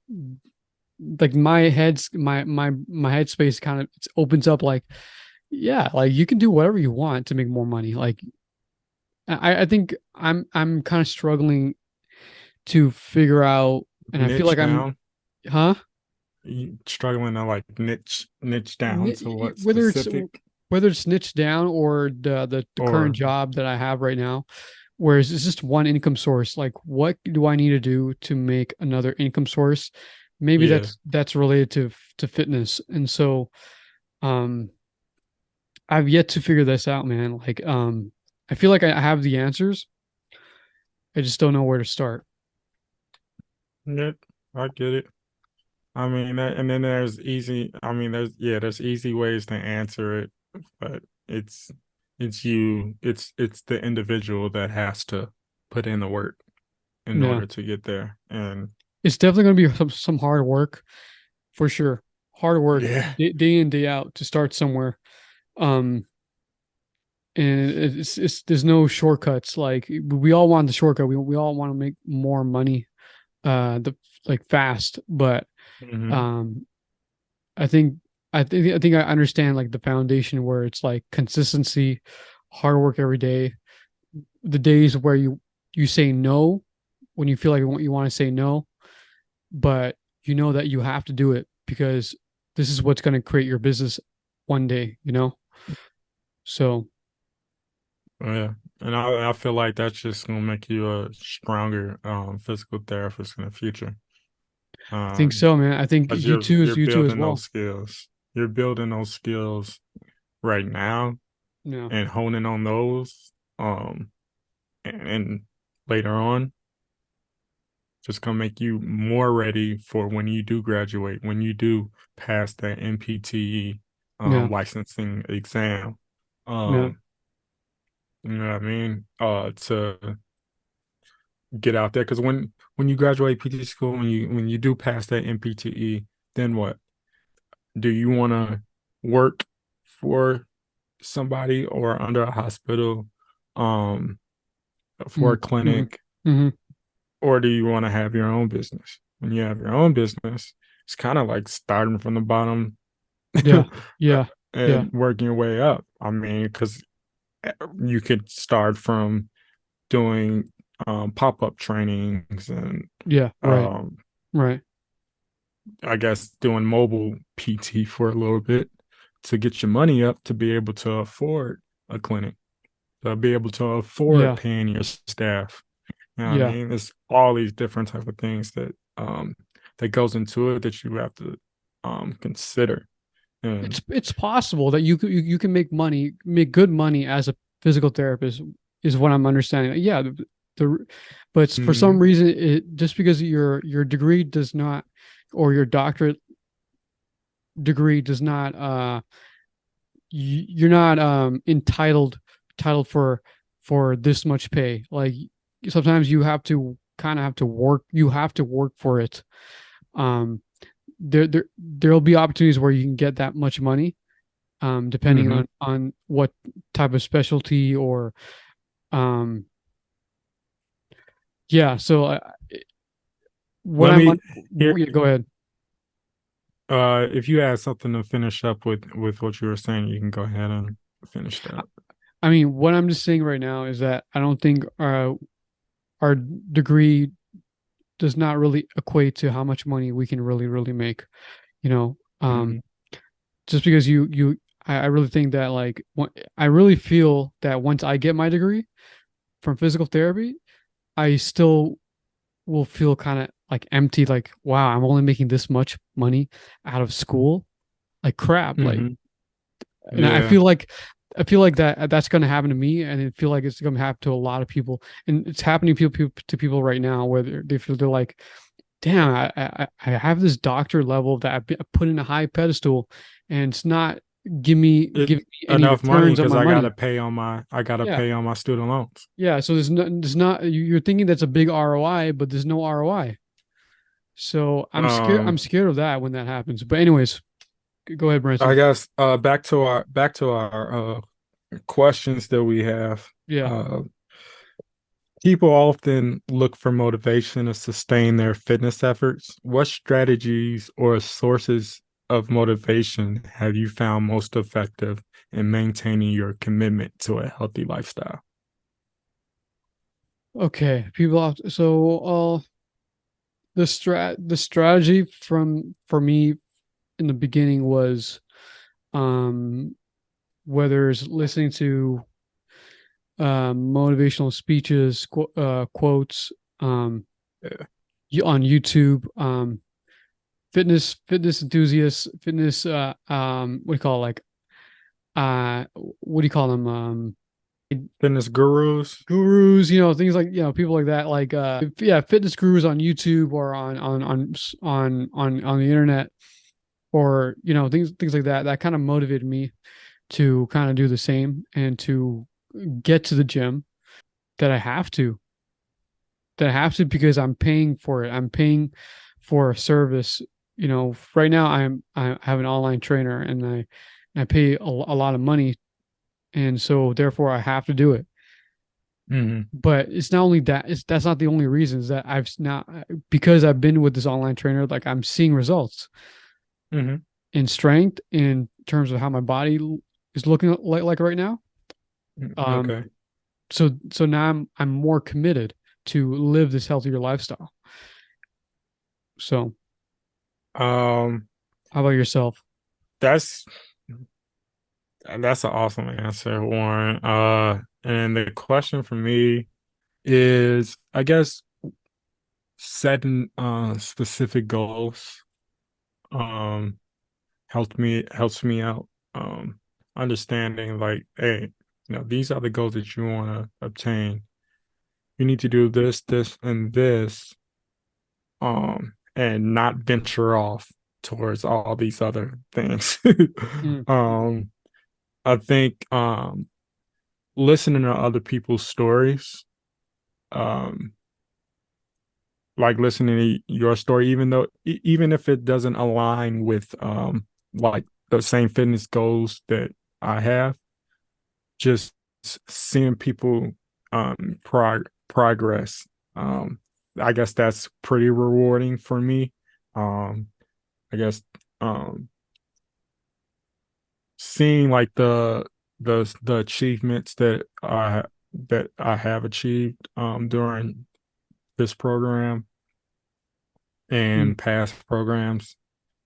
like my headspace kind of opens up, like yeah, like you can do whatever you want to make more money. Like I think I'm kind of struggling to figure out, and I feel Niche like down. huh? You struggling to like niche down to what Whether it's specific niche down or the current or job that I have right now, whereas it's just one income source. Like, what do I need to do to make another income source? Maybe yeah. that's related to fitness, and so um, I've yet to figure this out, man. Like, I feel like I have the answers. I just don't know where to start. Yeah, I get it. I mean, and then there's easy. I mean, there's easy ways to answer it, but it's you. It's the individual that has to put in the work in Yeah, order to get there. And it's definitely going to be some hard work for sure. Hard work yeah. day in day out to start somewhere. Um, and it's there's no shortcuts. Like we all want the shortcut. We all want to make more money. The like fast, but Hmm. um, I think I think I understand like the foundation where it's like consistency, hard work every day. The days where you say no when you feel like you want to say no, but you know that you have to do it because this is what's going to create your business one day. So Yeah, and I feel like that's just gonna make you a stronger physical therapist in the future. I think Um, so, man. I think because you too you're is you too as building those well. skills. You're building those skills right now Yeah, and honing on those. And later on, just gonna make you more ready for when you do graduate, when you do pass that NPTE yeah, licensing exam. yeah, Um, you know what I mean? To get out there, because when you graduate PT school, when you do pass that NPTE, then what? Do you want to work for somebody or under a hospital, um, for a mm-hmm, clinic, mm-hmm. or do you want to have your own business? When you have your own business, it's kind of like starting from the bottom Yeah, yeah, yeah, and working your way up. I mean, because you could start from doing pop-up trainings and Yeah, right, um, right. I guess doing mobile PT for a little bit to get your money up to be able to afford a clinic, to be able to afford Yeah, paying your staff. You know what I yeah. mean? It's all these different type of things that goes into it that you have to consider. And It's possible that you can make money, make good money as a physical therapist, is what I'm understanding. Yeah, the but for some mhm, reason, just because your degree does not, or your doctorate degree does not, you're not entitled for this much pay. Like sometimes you have to kind of have to work. You have to work for it. Um, there'll be opportunities where you can get that much money, depending mhm. on what type of specialty or um yeah. So what Let I'm me here. yeah, go ahead. If you had something to finish up with what you were saying, you can go ahead and finish that. I mean, what I'm just saying right now is that I don't think our degree does not really equate to how much money we can really make. You know, Mhm, just because I really think that like I really feel that once I get my degree from physical therapy, I still will feel kind of like empty. Like, wow, I'm only making this much money out of school. Like crap. Like, mhm. and Yeah. I feel like that's going to happen to me, and I feel like it's going to happen to a lot of people, and it's happening to people right now where they feel they're like, damn, I have this doctor level that I've put in a high pedestal, and it's not It giving me any enough money returns on because my money. I gotta Yeah, pay on my student loans. yeah. So there's not you're thinking that's a big ROI, but there's no ROI. So I'm Um, scared of that when that happens. But anyways, go ahead, I Branson. guess back to our questions that we have. Yeah. Uh, People often look for motivation to sustain their fitness efforts. What strategies or sources of motivation have you found most effective in maintaining your commitment to a healthy lifestyle? Okay. So the strategy for me in the beginning was um whether it's listening to motivational speeches, quotes, um Yeah. on YouTube, fitness enthusiasts, fitness what do you call it? Like what do you call them? Fitness gurus. Gurus, things like, people like that, like yeah, fitness gurus on YouTube or on the internet, or things like that kind of motivated me to kind of do the same and to get to the gym that I have to because I'm paying for it. I'm paying for a service. Right now I have an online trainer, and I pay a lot of money, and so therefore I have to do it. Hmm. But it's not only that, that's not the only reason. Is that I've not because I've been with this online trainer, like I'm seeing results Hmm. in strength, in terms of how my body is looking like right now. Um, Okay. so now I'm more committed to live this healthier lifestyle. So Um, how about yourself? that's that's an awesome answer, Warren. And the question for me is, I guess, setting specific goals um helps me out. Understanding like, hey, these are the goals that you want to obtain. You need to do this, this, and this, and not venture off towards all these other things. Mm, um, I think listening to other people's stories, um, like listening to your story, even though even if it doesn't align with like the same fitness goals that I have, just seeing people progress. Um, I guess that's pretty rewarding for me. Um, I guess um, seeing like the achievements that that I have achieved during this program Mm, and past programs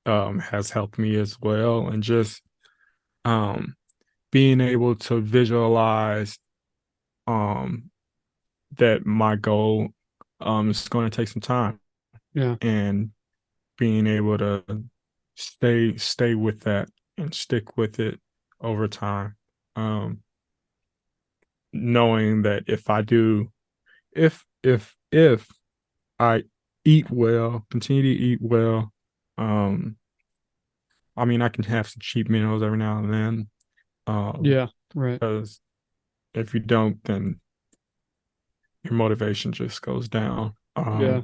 has helped me as well. And just um, being able to visualize um, that my goal is going to take some time, yeah. and being able to stay with that and stick with it over time. Um, Knowing that if I do, if I eat well, continue to eat well, um, I mean, I can have some cheap meals every now and then. Yeah. Right. Because if you don't, then your motivation just goes down. Yeah.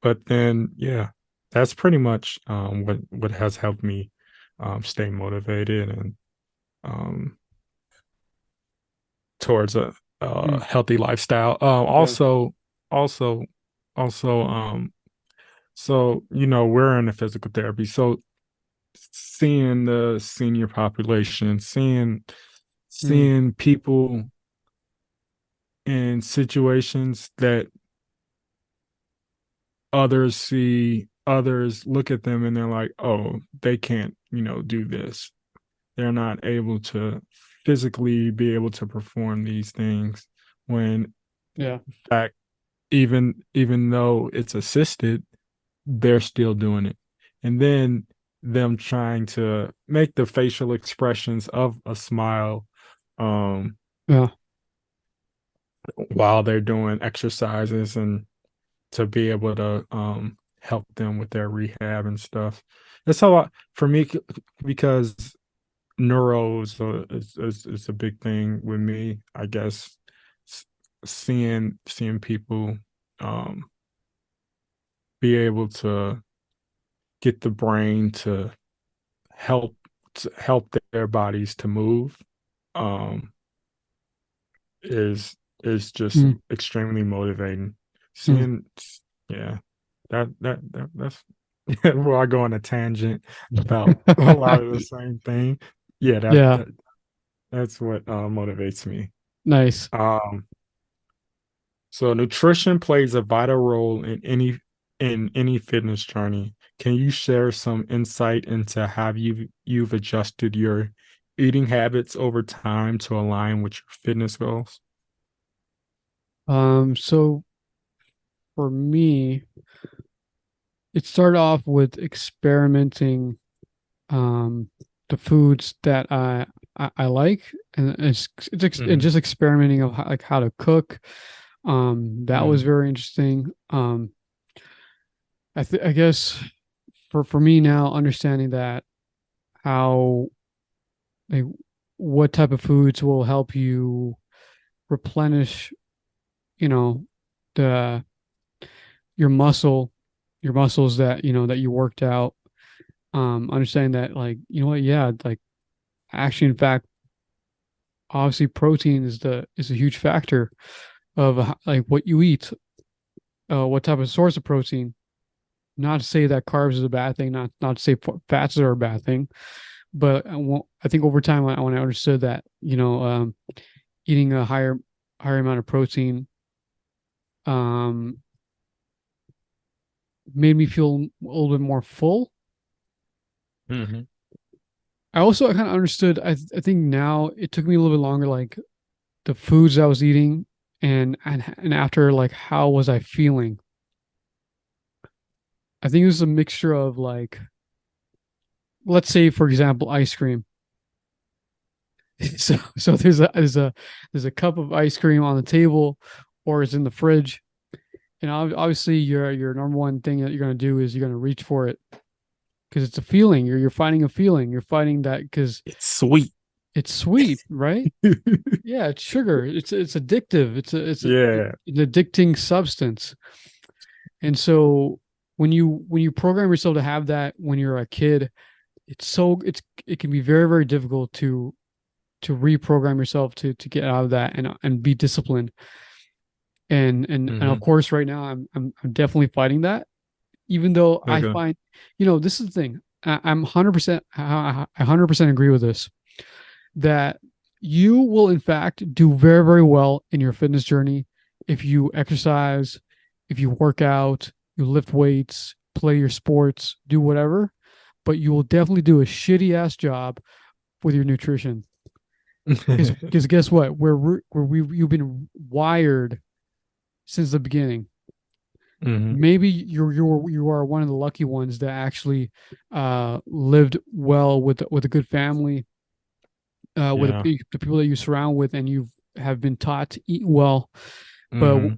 But then, yeah, that's pretty much what has helped me stay motivated and um, towards a Mm, healthy lifestyle. yeah. Also, also, so we're in a physical therapy, so seeing the senior population, Mm, seeing people in situations that others look at them and they're like, oh, they can't, do this. They're not able to physically be able to perform these things when yeah. in fact, even though it's assisted, they're still doing it. And then them trying to make the facial expressions of a smile um Yeah. while they're doing exercises, and to be able to help them with their rehab and stuff. That's how for me, because neuro is a big thing with me, I guess. Seeing people um be able to get the brain to help help their bodies to move um is just Mm, extremely motivating. mm. Seeing, yeah, that's where I go on a tangent about a lot of the same thing. Yeah, Yeah. that's what motivates me. Nice. Um, so nutrition plays a vital role in any fitness journey. Can you share some insight into how you've adjusted your eating habits over time to align with your fitness goals? So for me, it started off with experimenting the foods that I like, and it's Mhm, just experimenting of like how to cook. That was mhm, very interesting. I guess for me now, understanding that how like what type of foods will help you replenish, you know, the your muscles that that you worked out. Understanding that, like, yeah, like, actually, in fact, obviously protein is a huge factor of like what you eat, what type of source of protein. Not to say that carbs is a bad thing, not to say fats are a bad thing, but I think over time, when I understood that, eating a higher amount of protein um made me feel a little bit more full. mhm. I kind of understood. I think now it took me a little bit longer, like the foods I was eating, and after, like, how was I feeling. I think it was a mixture of, like, let's say, for example, ice cream. So there's a cup of ice cream on the table, or it's in the fridge, and obviously your number one thing that you're gonna do is you're gonna reach for it because it's a feeling. You're fighting a feeling. You're fighting that because It's sweet. it's sweet, right? Yeah, it's sugar. It's addictive. Yeah. an addicting substance. And so when you program yourself to have that when you're a kid, it can be very, very difficult to reprogram yourself to get out of that and be disciplined. And of Mhm. course, right now I'm definitely fighting that. Even though I Okay. find, this is the thing. I'm 100%. I 100% agree with this. That you will in fact do very, very well in your fitness journey if you exercise, if you work out, you lift weights, play your sports, do whatever, but you will definitely do a shitty ass job with your nutrition. Because guess what? You've been wired since the beginning. Hmm. Maybe you are one of the lucky ones that actually lived well with a good family, with Yeah. the people that you surround with, and you have been taught to eat well. But Hmm.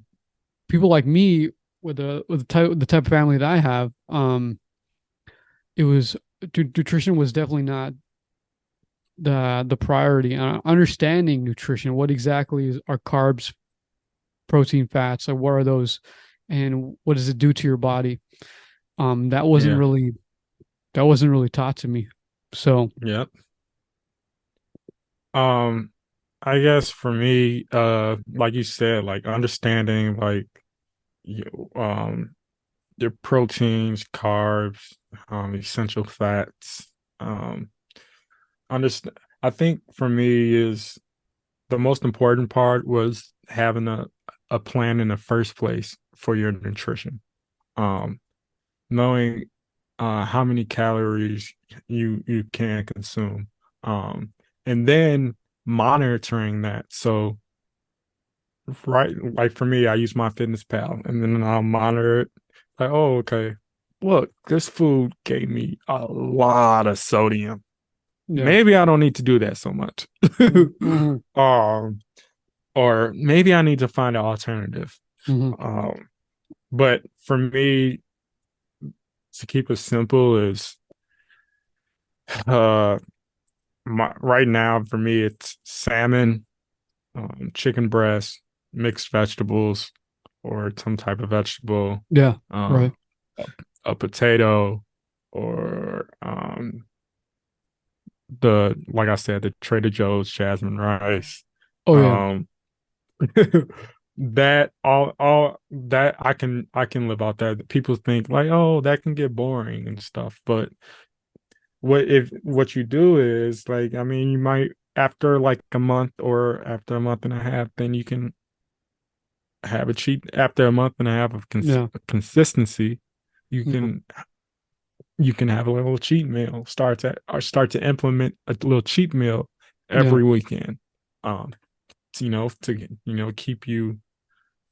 people like me, with the type of family that I have, it was nutrition was definitely not the priority. Understanding nutrition, what exactly are carbs, protein, fats, or what are those, and what does it do to your body? Um, that wasn't Yeah. really that wasn't really taught to me. So Yep. Um, I guess for me, like you said, like understanding like you, your proteins, carbs, essential fats. Understand. I think for me is the most important part was having a plan in the first place for your nutrition. Um, Knowing how many calories you can consume, and then monitoring that. So, right, like for me, I use my Fitness Pal, and then I'll monitor it. Like, oh, okay, look, this food gave me a lot of sodium. yeah. Maybe I don't need to do that so much. Mm-hmm. um, or maybe I need to find an alternative. Mm-hmm. Um, but for me, to keep it simple is uh right now for me it's salmon, chicken breast, mixed vegetables or some type of vegetable, Yeah. uh, Right. a, a potato, or the like I said, the Trader Joe's jasmine rice. Oh yeah. Um, that all that I can live out that. People think like, oh, that can get boring and stuff, but what you do is like, I mean, you might after like a month or after a month and a half, then you can have a cheat after a month and a half of Yeah. consistency. You Yeah. can you can have a little cheat meal. Start to implement a little cheat meal Yeah. every weekend. Um, to keep you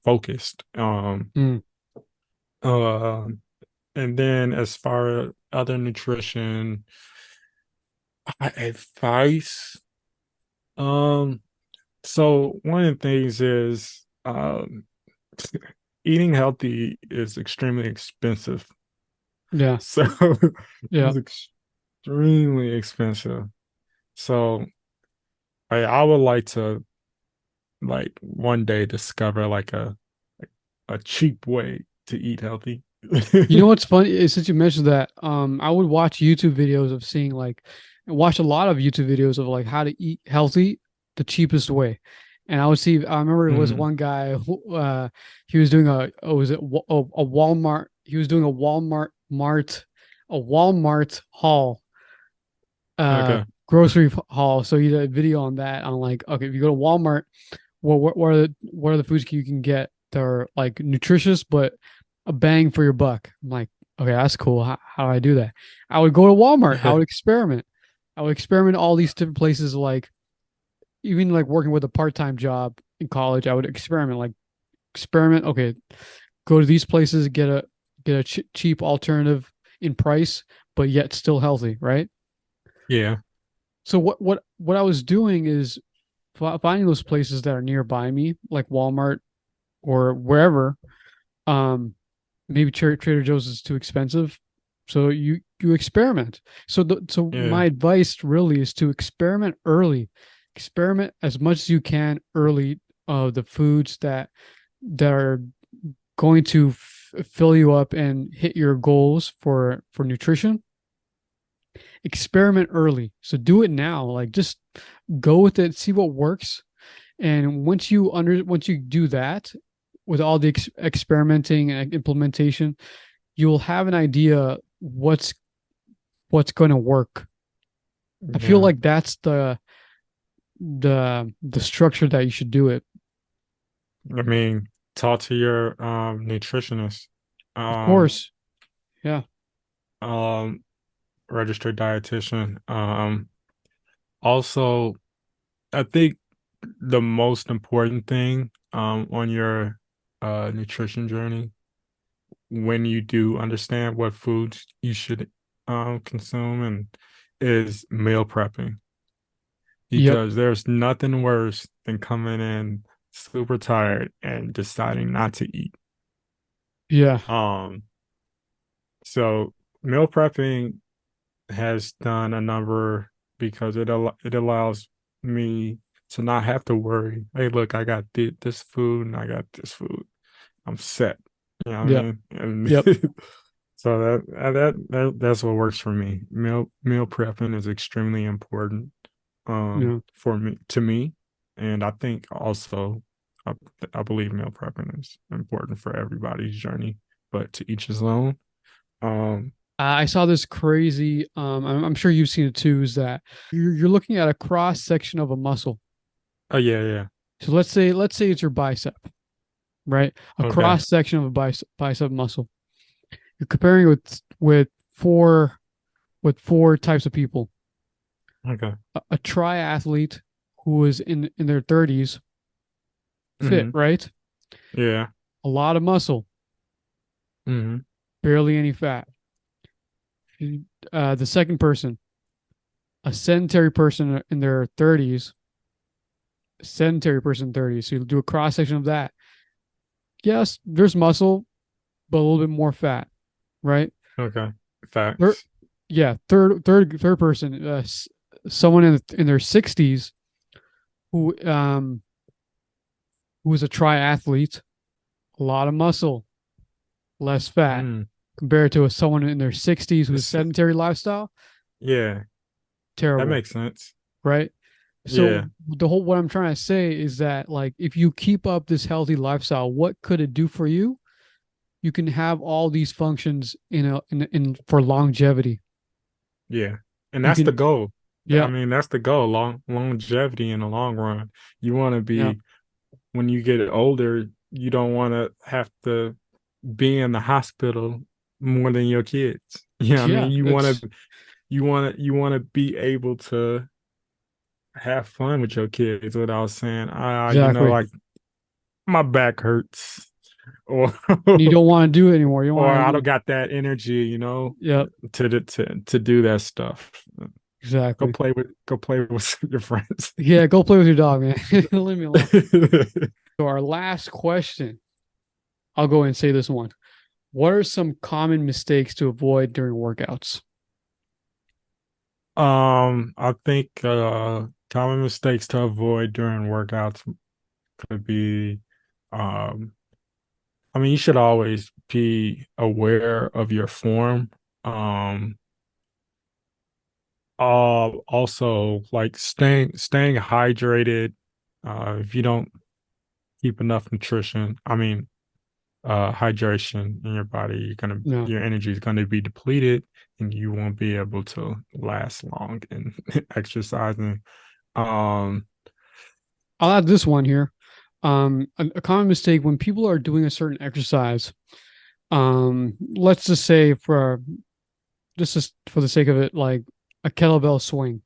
focused. Mm. Uh, and then as far as other nutrition advice, um, so one of the things is eating healthy is extremely expensive. Yeah. So Yeah. it's extremely expensive. So I would like to like one day discover like a cheap way to eat healthy. You know what's funny is since you mentioned that, I would watch YouTube videos of seeing like, I watch a lot of YouTube videos of like how to eat healthy the cheapest way. And I would see, I remember it was Mhm. one guy who, he was doing was it a Walmart? He was doing a Walmart haul, Okay. grocery haul. So he did a video on that. On like, okay, if you go to Walmart, what are the foods you can get that are like nutritious but a bang for your buck? I'm like, okay, that's cool. How do I do that? I would go to Walmart. I would experiment. I would experiment all these different places. Like even like working with a part-time job in college, I would experiment. Like experiment. Okay, go to these places, get a cheap alternative in price, but yet still healthy, right? Yeah. So what I was doing is finding those places that are nearby me, like Walmart or wherever. Um, maybe Trader Joe's is too expensive, so you experiment. So Yeah. my advice really is to experiment early, experiment as much as you can early of the foods that are going to fill you up and hit your goals for nutrition. Experiment early, so do it now. Like just go with it, see what works, and once you do that with all the experimenting and implementation, you'll have an idea what's going to work. I feel Yeah. like that's the structure that you should do it. I mean, talk to your nutritionist, Of um, course. Yeah. um, registered dietitian. Also, I think the most important thing on your nutrition journey, when you do understand what foods you should consume, and is meal prepping, Yep. because there's nothing worse than coming in super tired and deciding not to eat. Yeah. Um, so meal prepping has done a number because it allows me to not have to worry. Hey, look, I got this food and I got this food. I'm set. You know what I Yep. mean? And Yep. so that's what works for me. Meal prepping is extremely important Yeah. for me, and I think also I, I believe meal prepping is important for everybody's journey, but to each his own. Um, I saw this crazy. I'm sure you've seen it too. Is that you're looking at a cross section of a muscle. oh yeah, yeah, So let's say it's your bicep, right? A okay, cross section of a bicep muscle. You're comparing it four with four types of people. okay, A triathlete who is in their 30s, fit, mm-hmm. right? Yeah, A lot of muscle, mm-hmm. barely any fat. The second person, a sedentary person in their 30s, sedentary person 30s. So you do a cross section of that. Yes, there's muscle, but a little bit more fat, right? Okay, Third, facts. yeah, third person, someone in their 60s who who is a triathlete, a lot of muscle, less fat, Mm. compared to someone in their 60s who's It's, sedentary lifestyle, yeah, that terrible, makes sense. right? So Yeah, the whole what I'm trying to say is that like if you keep up this healthy lifestyle, what could it do for you? You can have all these functions in for longevity. yeah, and You that's the can, goal. I yeah, mean, that's the goal. Longevity in the long run. You want to yeah, be when you get older. You don't want to have to be in the hospital more than your kids. Yeah, I yeah. mean, you want It's to be able to have fun with your kids without saying, exactly. like my back hurts, or And you don't want to do it anymore. You don't or want I to. don't got that energy, Yep, to do that stuff. exactly. Go play with your friends. Yeah, go play with your dog, man. Leave me alone. So our last question. I'll go and say this one. What are some common mistakes to avoid during workouts? I think common mistakes to avoid during workouts could be um I mean, you should always be aware of your form. Um, Also like staying hydrated. If you don't keep enough nutrition, I mean, hydration in your body, No, your energy is gonna be depleted, and you won't be able to last long in exercising. Um, I'll add this one here. A common mistake when people are doing a certain exercise. Let's just say just for the sake of it, like a kettlebell swing.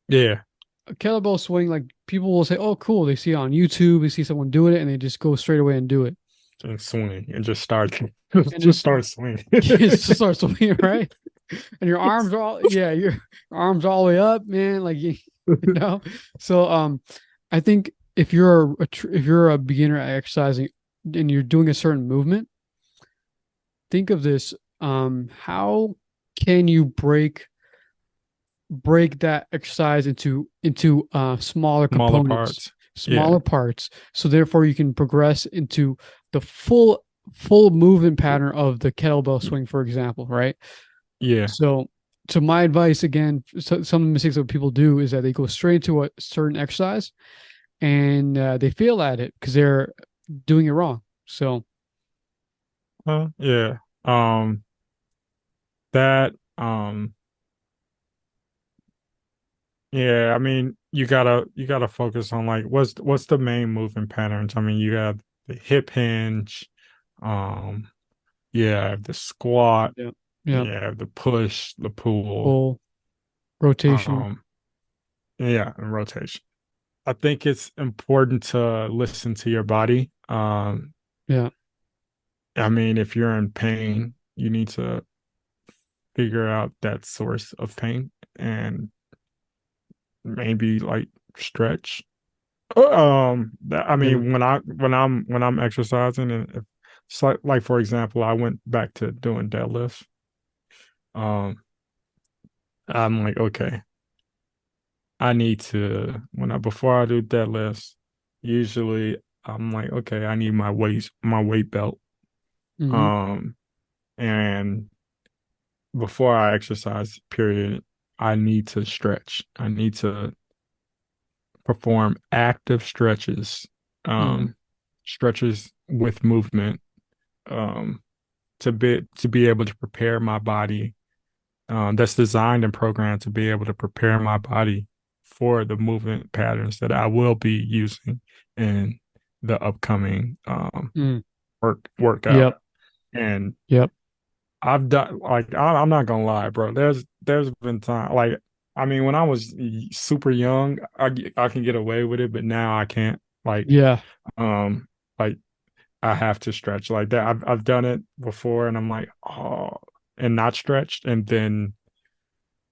yeah, A kettlebell swing, like people will say, "Oh, cool!" They see it on YouTube, they see someone doing it, and they just go straight away and do it, and swing and just start and just just start swinging. it just starts swinging, right? And your arms are all, yeah, your arms all the way up, man. Like you know. So I think if you're a beginner at exercising and you're doing a certain movement, think of this. How can you break that exercise into smaller Smaller components, parts. Yeah, smaller parts, so therefore you can progress into the full movement pattern of the kettlebell swing, for example, right? yeah. So, so my advice again, some of the mistakes that people do is that they go straight to a certain exercise and they fail at it because they're doing it wrong. So, Yeah. Um, that, yeah, I mean, you gotta focus on like what's the main movement patterns. I mean, you got the hip hinge, um, yeah, the squat, Yeah. Yeah. yeah, the push, the pull, Full rotation. um, yeah, and rotation. I think it's important to listen to your body. Yeah. I mean, if you're in pain, you need to figure out that source of pain and maybe like stretch. I Yeah. mean, when I'm exercising, and if, it's like for example, I went back to doing deadlifts. Um, I'm like, okay, I need to when I before I do deadlifts, usually I'm like, okay, I need my weight belt. Hmm. Um, and before I exercise, period, I need to stretch. I need to perform active stretches, Hmm. um, stretches with movement, um, to be able to prepare my body. That's designed and programmed to be able to prepare my body for the movement patterns that I will be using in the upcoming Mm. workout. Yep. And Yep. I've done like I'm not gonna lie, bro. There's been time like I mean when I was super young, I can get away with it, but now I can't. Yeah. Um like I have to stretch like that. I've done it before, and I'm like oh, and not stretched, and then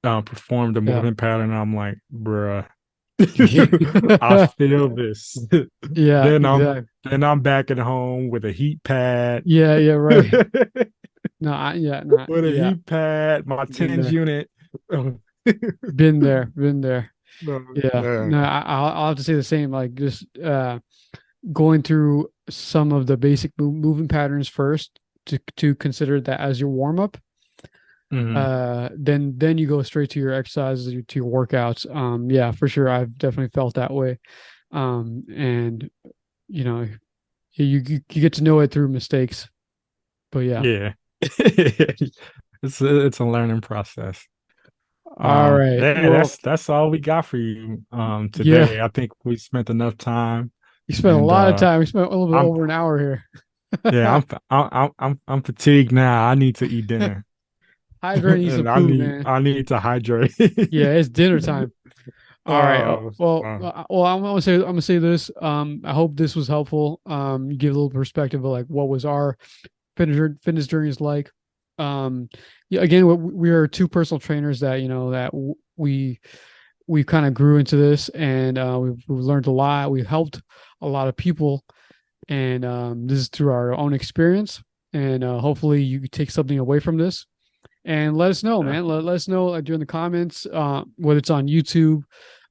perform the Yeah. movement pattern. I'm like, bruh, I Yeah. feel this. Yeah. then I'm Exactly. then I'm back at home with a heat pad. Yeah. Yeah. Right. No. Not. With a Yeah. heat pad, my Been tens there. unit. Been there. Been there. No, Yeah. yeah, No. I'll have to say the same. Like just going through some of the basic movement patterns first to consider that as your warm up. mhm, Then you go straight to your exercises, to your workouts. Yeah, for sure. I've definitely felt that way. And you know, you get to know it through mistakes. But yeah. yeah. It's a learning process. All right. Yeah, Well, that's all we got for you yeah, today. I think we spent enough time, you spent a and lot of time. We spent a little bit I'm over an hour here. yeah, I'm fatigued now. I need to eat dinner, Hydrate, need some and I food, need man. I need to hydrate. Yeah, it's dinner time. All right. Oh, Well, I'm gonna say this. I hope this was helpful. You give a little perspective of like what was our fitness journey is like. Yeah, again, we are two personal trainers that that we kind of grew into this, and we've learned a lot. We've helped a lot of people, and this is through our own experience. And hopefully, you take something away from this. And let us know, yeah, man. Let us know during the comments, whether it's on YouTube,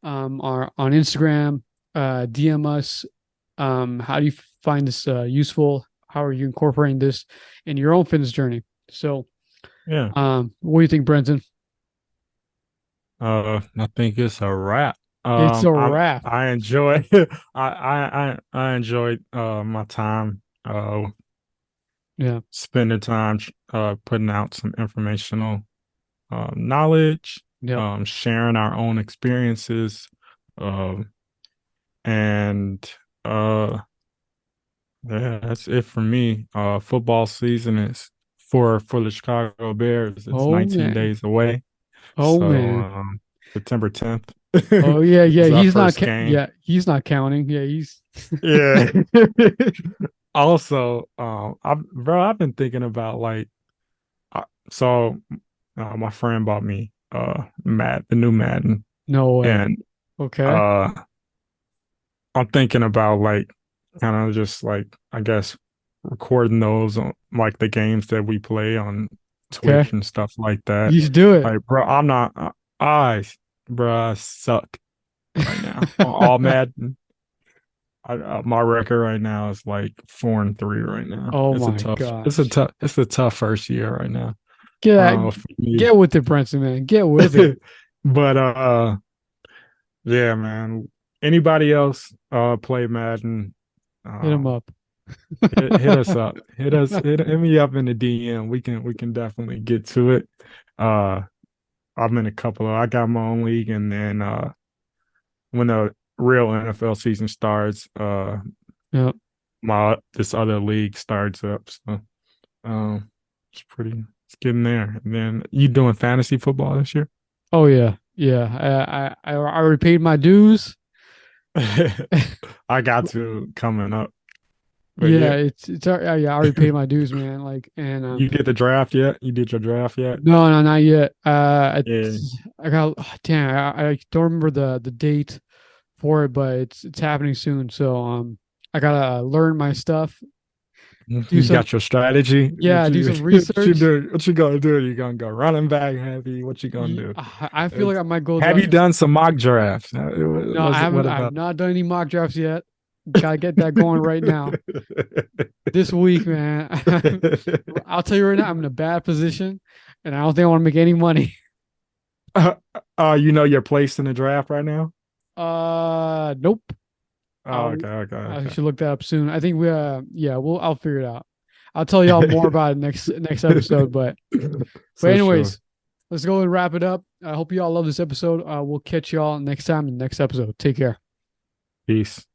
or on Instagram. DM us. How do you find this useful? How are you incorporating this in your own fitness journey? So, yeah. what do you think, Brenton? I think it's a wrap. It's a wrap. I enjoy I enjoyed my time Yeah. spending time putting out some informational knowledge, Yep. sharing our own experiences, um, and uh, yeah, that's it for me. Football season is for the Chicago Bears. It's Oh 19 man. days away, Oh so man. September 10th Oh yeah, yeah. is our He's not. first game. Yeah, he's not counting. Yeah, he's. Yeah. Also, I've been thinking about like, uh, so my friend bought me the new Madden, No way. and Okay. uh I'm thinking about like kind of just like I guess recording those on like the games that we play on Okay. Twitch and stuff like that. You should do it. Like, bro, I'm not I bro, I suck right now. All Madden. My record right now is like 4-3 right now. Oh my gosh. It's a tough first year right now. Get out, For me. get with it, Brenton, man. Get with it. But yeah, man. Anybody else play Madden? Hit him Um up. hit us up. Hit me up in the DM. We can definitely get to it. Uh I'm in a couple of I got my own league, and then when the real NFL season starts, Yeah. my this other league starts up. So it's it's getting there. And then you doing fantasy football this year? Oh yeah. Yeah. I already paid my dues. I got to coming up, but Yeah, yeah, yeah, I already paid my dues, man. Like, and you did the draft yet? You did your draft yet? no, no, not yet. Yeah. I got damn, I don't remember the date for it, but it's happening soon. So I gotta learn my stuff, do You some got your strategy. yeah, do some What you research. do? What you gonna do? You gonna go running back heavy? What you gonna do? I feel like I might go Have the you done some mock drafts? no, I haven't. What I have about? not done any mock drafts yet. Gotta get that going right now. This week, man. I'll tell you right now, I'm in a bad position, and I don't think I want to make any money. You know your place in the draft right now? Nope. Oh, I'll okay, okay, I okay. should look that up soon. I think we yeah, I'll figure it out. I'll tell y'all more about it next episode. But For sure. anyways, let's go and wrap it up. I hope you all love this episode. We'll catch y'all next time in the next episode. Take care. Peace.